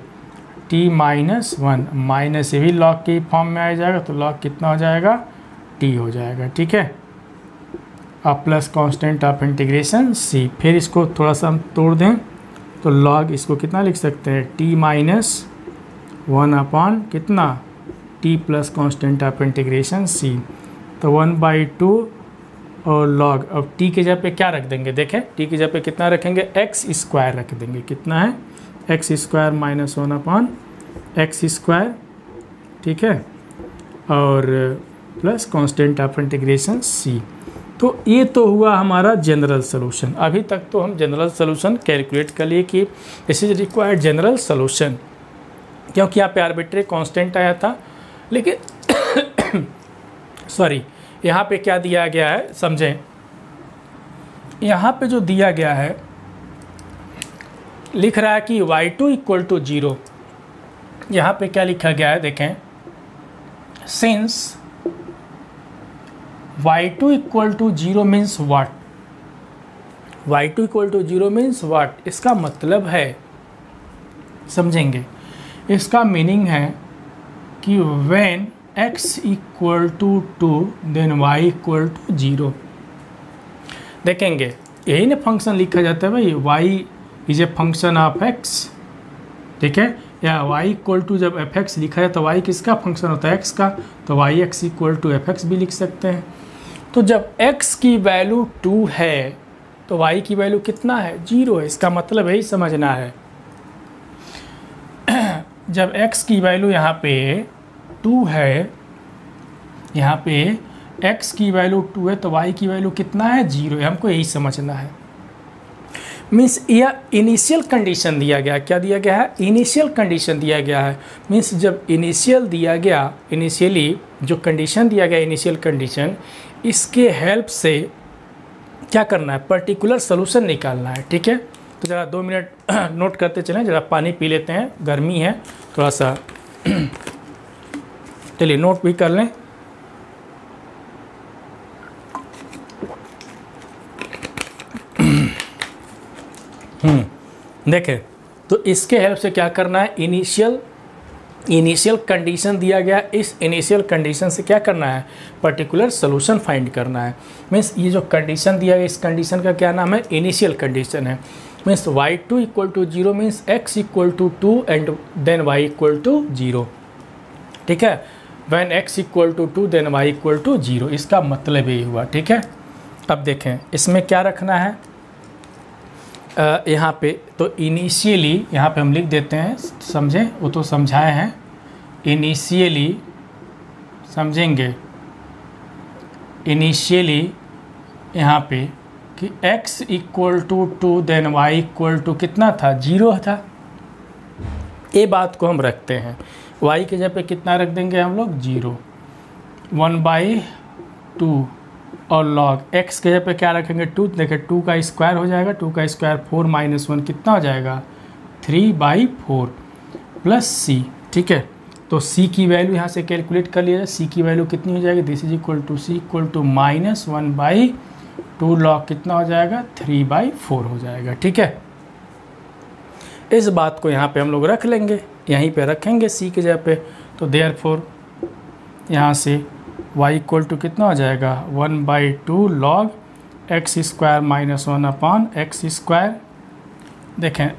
t माइनस 1, माइनस ये भी लॉग के फॉर्म में आ जाएगा, तो लॉग कितना हो जाएगा t हो जाएगा। ठीक है, अब plus constant of integration c। फिर इसको थोड़ा सा हम तोड़ दें तो लॉग इसको कितना लिख सकते हैं t माइनस 1 अपॉन कितना t plus constant of integration c। तो 1/2 और लॉग, अब t के जगह पे क्या रख देंगे, देखें t की जगह पे कितना रखेंगे x स्क्वायर रख देंगे। कितना है x square minus 1 upon x square. ठीक है, और plus constant of integration c। तो ये तो हुआ हमारा जनरल सोल्यूशन। अभी तक तो हम जनरल सोल्यूशन कैलकुलेट कर लिए कि this is required general solution, क्योंकि यहाँ पे आर्बिट्री कांस्टेंट आया था। लेकिन सॉरी, यहाँ पे क्या दिया गया है समझें। यहाँ पे जो दिया गया है लिख रहा है कि y2 इक्वल टू 0। यहाँ पे क्या लिखा गया है देखें, since y2 equal to 0 means what, y2 equal to 0 means what. इसका मतलब है, समझेंगे, इसका मीनिंग है कि when x equal to 2 then y equal to 0। देखेंगे यही ना फंक्शन लिखा जाता है भाई, y is a function of x। ठीक है, या y इक्वल टू जब fx लिखा है तो y किसका फंक्शन होता है, x का, तो yx इक्वल टू fx भी लिख सकते हैं। तो जब x की वैल्यू 2 है तो y की वैल्यू कितना है, 0 है। इसका मतलब यही समझना है, जब x की वैल्यू यहाँ पे 2 है, यहाँ पे x की वैल्यू 2 है तो y की वैल्यू कितना है, 0 है। हमको यही समझना है। मीन्स यह इनिशियल कंडीशन दिया गया, क्या दिया गया है, इनिशियल कंडीशन दिया गया है। मीन्स जब इनिशियल दिया गया, इनिशियली जो कंडीशन दिया गया इनिशियल कंडीशन, इसके हेल्प से क्या करना है, पर्टिकुलर सोल्यूशन निकालना है। ठीक है, तो ज़रा 2 मिनट नोट करते चलें, ज़रा पानी पी लेते हैं, गर्मी है थोड़ा सा। चलिए नोट भी कर लें। देखें, तो इसके हेल्प से क्या करना है, इनिशियल कंडीशन दिया गया, इस इनिशियल कंडीशन से क्या करना है, पर्टिकुलर सोल्यूशन फाइंड करना है। मीन्स ये जो कंडीशन दिया गया, इस कंडीशन का क्या नाम है, इनिशियल कंडीशन है। Means y2 equal to 0 means x equal to 2 and then y equal to 0। ठीक है, when x equal to 2 then y equal to 0, इसका मतलब यही हुआ। ठीक है, अब देखें इसमें क्या रखना है, यहाँ पे तो इनिशियली यहाँ पे हम लिख देते हैं, समझें, वो तो समझाए हैं। इनिशियली समझेंगे, इनिशियली यहाँ पे कि x equal to 2 then y equal to कितना था, 0 था। ये बात को हम रखते हैं, y के जगह पे कितना रख देंगे हम लोग, 0, 1/2 और लॉग x के जगह पे क्या रखेंगे, 2। देखिए 2 का स्क्वायर हो जाएगा, 2 का स्क्वायर 4 माइनस 1 कितना हो जाएगा, 3/4 प्लस c। ठीक है, तो c की वैल्यू यहाँ से कैलकुलेट कर लिया जाए, c की वैल्यू कितनी हो जाएगी, this is equal to c equal to minus 1/2 log कितना हो जाएगा, 3/4 हो जाएगा। ठीक है, इस बात को यहाँ पे हम लोग रख लेंगे, यहीं पे रखेंगे c के जगह पे। तो देयरफॉर यहाँ से y इक्वल टू कितना हो जाएगा, 1/2 log x square minus 1 upon x square. देखें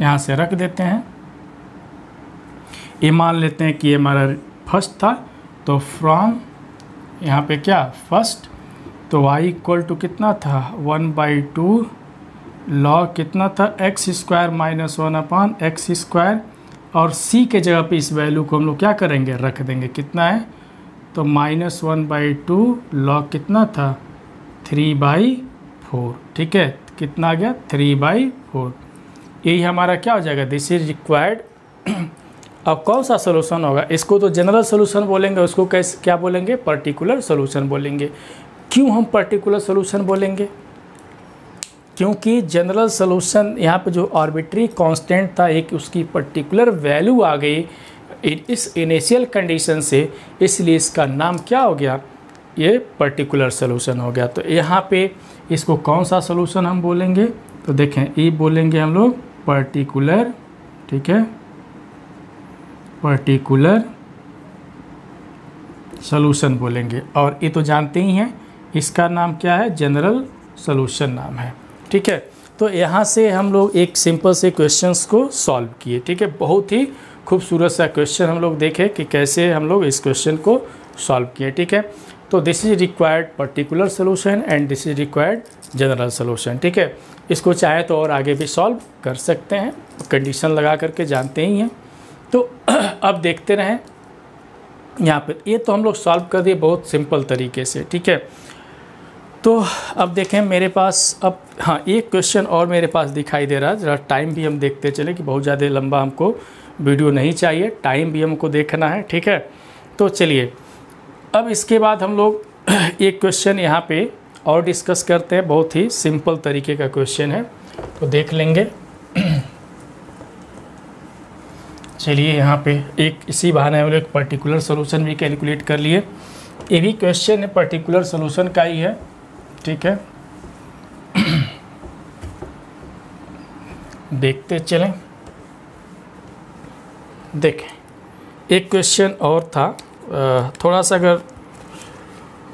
यहाँ से रख देते हैं, ये मान लेते हैं कि ये हमारा फर्स्ट था, तो फ्रॉम यहाँ पे क्या फर्स्ट, तो y इक्वल टू कितना था, 1/2 लॉग कितना था, x square minus 1 upon x square, और c के जगह पे इस वैल्यू को हम लोग क्या करेंगे, रख देंगे। कितना है, तो माइनस 1/2 लॉग कितना था, 3/4। ठीक है, कितना आ गया, 3/4। यही हमारा क्या हो जाएगा, दिस इज रिक्वायर्ड। अब कौन सा सोल्यूशन होगा, इसको तो जनरल सोल्यूशन बोलेंगे, उसको कैसे क्या बोलेंगे, पर्टिकुलर सोल्यूशन बोलेंगे। क्यों हम पर्टिकुलर सोल्यूशन बोलेंगे, क्योंकि जनरल सॉल्यूशन यहाँ पे जो आर्बिट्री कांस्टेंट था, एक उसकी पर्टिकुलर वैल्यू आ गई इस इनिशियल कंडीशन से, इसलिए इसका नाम क्या हो गया, ये पर्टिकुलर सॉल्यूशन हो गया। तो यहाँ पे इसको कौन सा सॉल्यूशन हम बोलेंगे, तो देखें ये बोलेंगे हम लोग पर्टिकुलर, ठीक है, पर्टिकुलर सॉल्यूशन बोलेंगे। और ये तो जानते ही हैं इसका नाम क्या है, जनरल सॉल्यूशन नाम है, ठीक है। तो यहाँ से हम लोग एक सिंपल से क्वेश्चंस को सॉल्व किए, ठीक है। बहुत ही खूबसूरत सा क्वेश्चन हम लोग देखे कि कैसे हम लोग इस क्वेश्चन को सॉल्व किए, ठीक है। तो this is required particular solution and this is required general solution, ठीक है। इसको चाहे तो और आगे भी सॉल्व कर सकते हैं, कंडीशन लगा करके, जानते ही हैं। तो अब देखते रहें यहाँ पर, ये तो हम लोग सॉल्व कर दिए बहुत सिंपल तरीके से, ठीक है। तो अब देखें मेरे पास, अब हाँ एक क्वेश्चन और मेरे पास दिखाई दे रहा है, ज़रा टाइम भी हम देखते चले कि बहुत ज़्यादा लंबा हमको वीडियो नहीं चाहिए, टाइम भी हमको देखना है, ठीक है। तो चलिए अब इसके बाद हम लोग एक क्वेश्चन यहाँ पे और डिस्कस करते हैं, बहुत ही सिंपल तरीके का क्वेश्चन है, तो देख लेंगे। चलिए यहाँ पे एक इसी बहाने हम लोग पर्टिकुलर सॉल्यूशन भी कैलकुलेट कर लिए। ये भी क्वेश्चन है पर्टिकुलर सॉल्यूशन का ही है, ठीक है। देखते चलें। देखें एक क्वेश्चन और था, थोड़ा सा अगर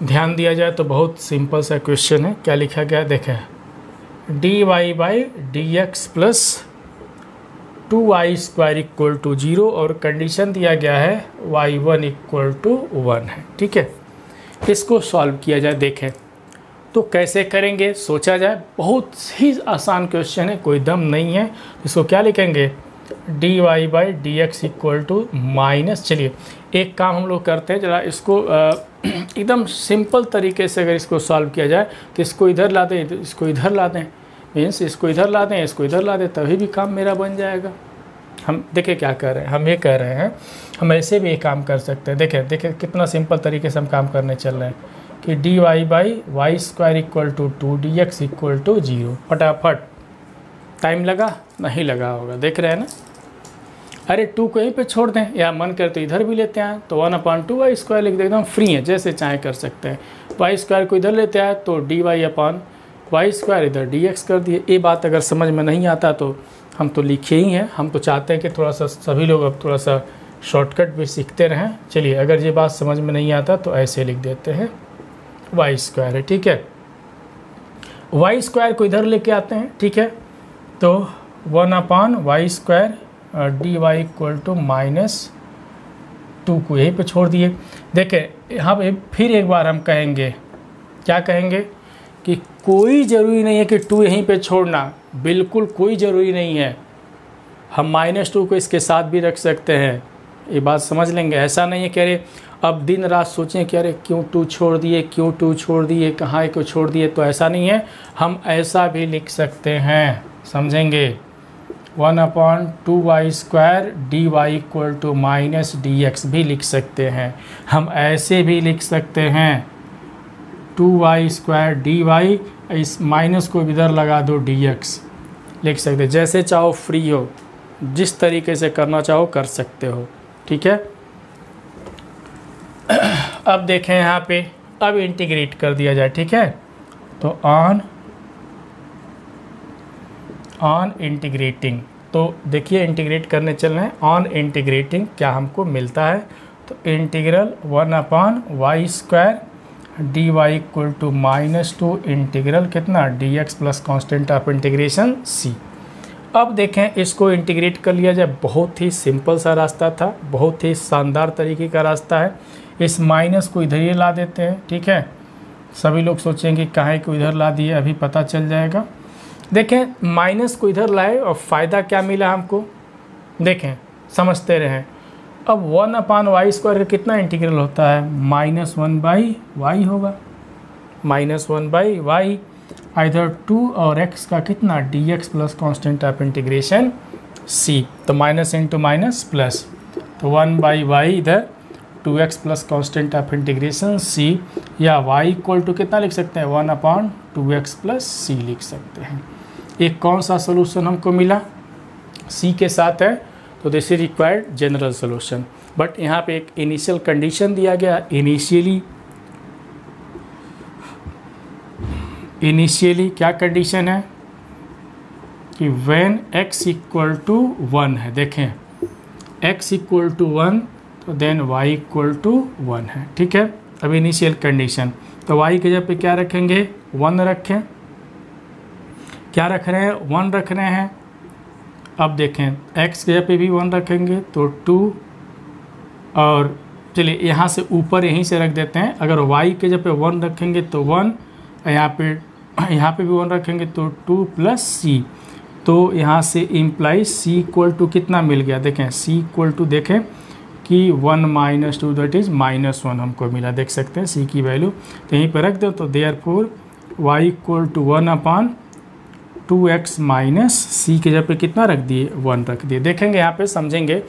ध्यान दिया जाए तो बहुत सिंपल सा क्वेश्चन है। क्या लिखा गया है देखें, dy by D x plus 2y square equal to 0 और कंडीशन दिया गया है y1 इक्वल टू 1 है, ठीक है। इसको सॉल्व किया जाए, देखें तो कैसे करेंगे, सोचा जाए। बहुत ही आसान क्वेश्चन है, कोई दम नहीं है। इसको क्या लिखेंगे, dy by D x equal to minus, चलिए एक काम हम लोग करते हैं, जरा इसको एकदम सिंपल तरीके से अगर इसको सॉल्व किया जाए तो इसको इधर ला दें, इसको इधर ला दें, मीन्स इसको इधर ला दें, इसको इधर ला दें, तभी भी काम मेरा बन जाएगा। हम देखें क्या कर रहे हैं, हम ये कह रहे हैं हम ऐसे भी एक काम कर सकते हैं। देखें कितना सिंपल तरीके से हम काम करने चल रहे हैं कि dy by y square equal to 2dx equal to 0। फटाफट, टाइम लगा नहीं लगा होगा, देख रहे हैं ना। अरे 2 को यहीं पे छोड़ दें, या मन करे तो इधर भी लेते हैं तो 1/2y स्क्वायर लिख दें, एकदम फ्री है, जैसे चाहे कर सकते हैं। वाई स्क्वायर को इधर लेते हैं तो dy अपॉन वाई स्क्वायर इधर dx कर दिए। ये बात अगर समझ में नहीं आता तो हम तो लिखे ही हैं, हम तो चाहते हैं कि थोड़ा सा सभी लोग अब थोड़ा सा शॉर्टकट भी सीखते रहें। चलिए अगर ये बात समझ में नहीं आता तो ऐसे लिख देते हैं वाई स्क्वायर है, ठीक है। वाई स्क्वायर को इधर लेके आते हैं, ठीक है। तो 1/y square d y equal to -2 को यहीं पे छोड़ दिए। देखें यहाँ पे फिर एक बार हम कहेंगे, क्या कहेंगे कि कोई ज़रूरी नहीं है कि 2 यहीं पे छोड़ना, बिल्कुल कोई ज़रूरी नहीं है। हम -2 को इसके साथ भी रख सकते हैं, ये बात समझ लेंगे। ऐसा नहीं है कि अरे अब दिन रात सोचें कि अरे क्यों 2 छोड़ दिए, क्यों 2 छोड़ दिए, कहाँ को छोड़ दिए, तो ऐसा नहीं है। हम ऐसा भी लिख सकते हैं, समझेंगे। 1/2y square d y equal to -dx भी लिख सकते हैं। हम ऐसे भी लिख सकते हैं 2y स्क्वायर डी वाई, इस माइनस को इधर लगा दो dx लिख सकते हैं। जैसे चाहो फ्री हो, जिस तरीके से करना चाहो कर सकते हो, ठीक है। अब देखें यहाँ पे, अब इंटीग्रेट कर दिया जाए, ठीक है। तो ऑन इंटीग्रेटिंग, तो देखिए इंटीग्रेट करने चल रहे हैं। ऑन इंटीग्रेटिंग क्या हमको मिलता है, तो integral 1/y square d y equal to -2 integral कितना dx plus constant of integration c। अब देखें इसको इंटीग्रेट कर लिया जाए, बहुत ही सिंपल सा रास्ता था, बहुत ही शानदार तरीके का रास्ता है। इस माइनस को इधर ही ला देते हैं, ठीक है। सभी लोग सोचेंगे काहे को इधर ला दिए, अभी पता चल जाएगा। देखें माइनस को इधर लाए और फ़ायदा क्या मिला हमको, देखें समझते रहें। अब 1/y स्क्वायर का कितना इंटीग्रल होता है, -1/y होगा, -1/y। इधर 2 और x का कितना dx plus constant of integration c, तो माइनस इंटू माइनस प्लस, तो 1/y इधर 2x plus constant of integration c, या y इक्वल टू कितना लिख सकते हैं 1/2x प्लस c लिख सकते हैं। एक कौन सा सोल्यूशन हमको मिला, सी के साथ है, तो this is required general solution. But यहाँ पे एक इनिशियल कंडीशन दिया गया, इनिशियली क्या कंडीशन है कि व्हेन x इक्वल टू 1 है, देखें x इक्वल टू 1 तो देन y इक्वल टू 1 है, ठीक है। अब इनिशियल कंडीशन, तो y की जगह पे क्या रखेंगे, 1 रखें, क्या रख रहे हैं, 1 रख रहे हैं। अब देखें x की जगह पे भी 1 रखेंगे तो 2, और चलिए यहाँ से ऊपर यहीं से रख देते हैं, अगर y के जगह पे 1 रखेंगे तो 1, यहाँ पे भी 1 रखेंगे तो 2 प्लस c, तो यहाँ से इम्प्लाई c इक्वल टू कितना मिल गया, देखें c इक्वल टू देखें कि 1 माइनस 2 दैट इज़ -1 हमको मिला, देख सकते हैं c की वैल्यू, तो यहीं पर रख दो, तो therefore y equal to 1/2x minus c के जगह पे कितना रख दिए, 1 रख दिए। देखेंगे यहाँ पे समझेंगे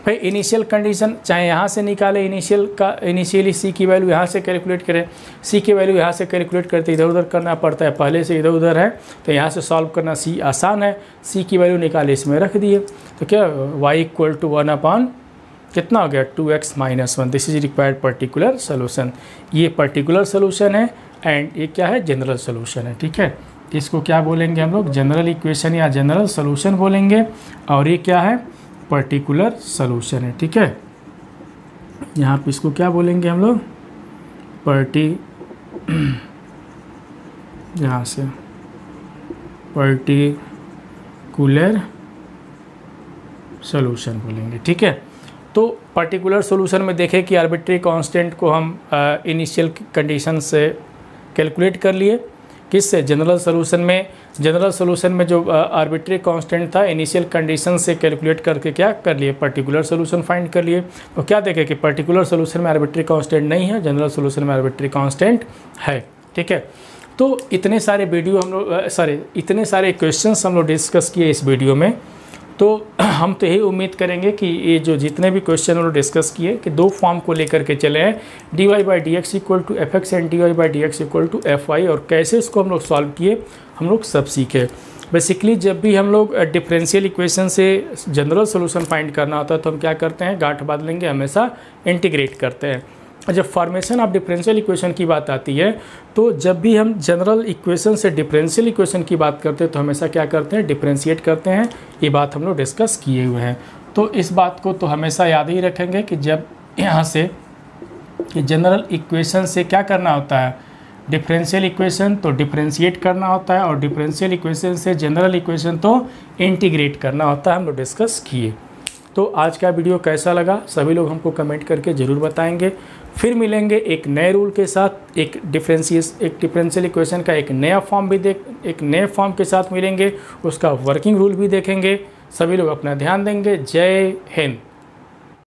भाई, इनिशियल कंडीशन चाहे यहाँ से निकाले, इनिशियली सी की वैल्यू यहाँ से कैलकुलेट करें, सी की वैल्यू यहाँ से कैलकुलेट करते इधर उधर करना पड़ता है, पहले से इधर उधर है तो यहाँ से सॉल्व करना सी आसान है, सी की वैल्यू निकाले इसमें रख दिए, तो क्या y इक्वल टू 1 कितना हो गया 2x minus 1, this is required particular solution. ये पर्टिकुलर सोल्यूशन है एंड ये क्या है, जनरल सोल्यूशन है, ठीक है। इसको क्या बोलेंगे हम लोग, जनरल इक्वेशन या जनरल सोल्यूशन बोलेंगे, और ये क्या है, पर्टिकुलर सोल्यूशन है, ठीक है। यहाँ पे इसको क्या बोलेंगे हम लोग, यहाँ से पर्टिकुलर सोल्यूशन बोलेंगे, ठीक है। तो पर्टिकुलर सोल्यूशन में देखें कि आर्बिट्री कांस्टेंट को हम इनिशियल कंडीशन से कैलकुलेट कर लिए, किससे, जनरल सोल्यूशन में जो आर्बिट्री कांस्टेंट था इनिशियल कंडीशन से कैलकुलेट करके क्या कर लिए, पर्टिकुलर सोल्यूशन फाइंड कर लिए। तो क्या देखें कि पर्टिकुलर सोल्यूशन में आर्बिट्री कांस्टेंट नहीं है, जनरल सोल्यूशन में आर्बिट्री कांस्टेंट है, ठीक है। तो इतने सारे वीडियो हम लोग इतने सारे क्वेश्चंस हम लोग डिस्कस किए इस वीडियो में, तो हम तो यही उम्मीद करेंगे कि ये जो जितने भी क्वेश्चन हम लोग डिस्कस किए कि दो फॉर्म को लेकर के चले हैं, dy/dx equal to fx and dy/dx equal to fy, और कैसे इसको हम लोग सॉल्व किए हम लोग सब सीखे। बेसिकली जब भी हम लोग डिफरेंशियल इक्वेशन से जनरल सोल्यूशन फाइंड करना होता है तो हम क्या करते हैं, गांठ बांध लेंगे, हमेशा इंटीग्रेट करते हैं। जब फॉर्मेशन ऑफ डिफरेंशियल इक्वेशन की बात आती है तो जब भी हम जनरल इक्वेशन से डिफरेंशियल इक्वेशन की बात करते हैं तो हमेशा क्या करते हैं, डिफरेंशिएट करते हैं। ये बात हम लोग डिस्कस किए हुए हैं, तो इस बात को तो हमेशा याद ही रखेंगे कि जब यहाँ से जनरल इक्वेशन से क्या करना होता है, डिफरेंशियल इक्वेशन तो डिफरेंशिएट करना होता है, और डिफरेंशियल इक्वेशन से जनरल इक्वेशन तो इंटीग्रेट करना होता है, हम लोग डिस्कस किए। तो आज का वीडियो कैसा लगा सभी लोग हमको कमेंट करके ज़रूर बताएंगे। फिर मिलेंगे एक नए रूल के साथ, एक डिफरेंशियल इक्वेशन का एक नया फॉर्म के साथ मिलेंगे, उसका वर्किंग रूल भी देखेंगे। सभी लोग अपना ध्यान देंगे। जय हिंद।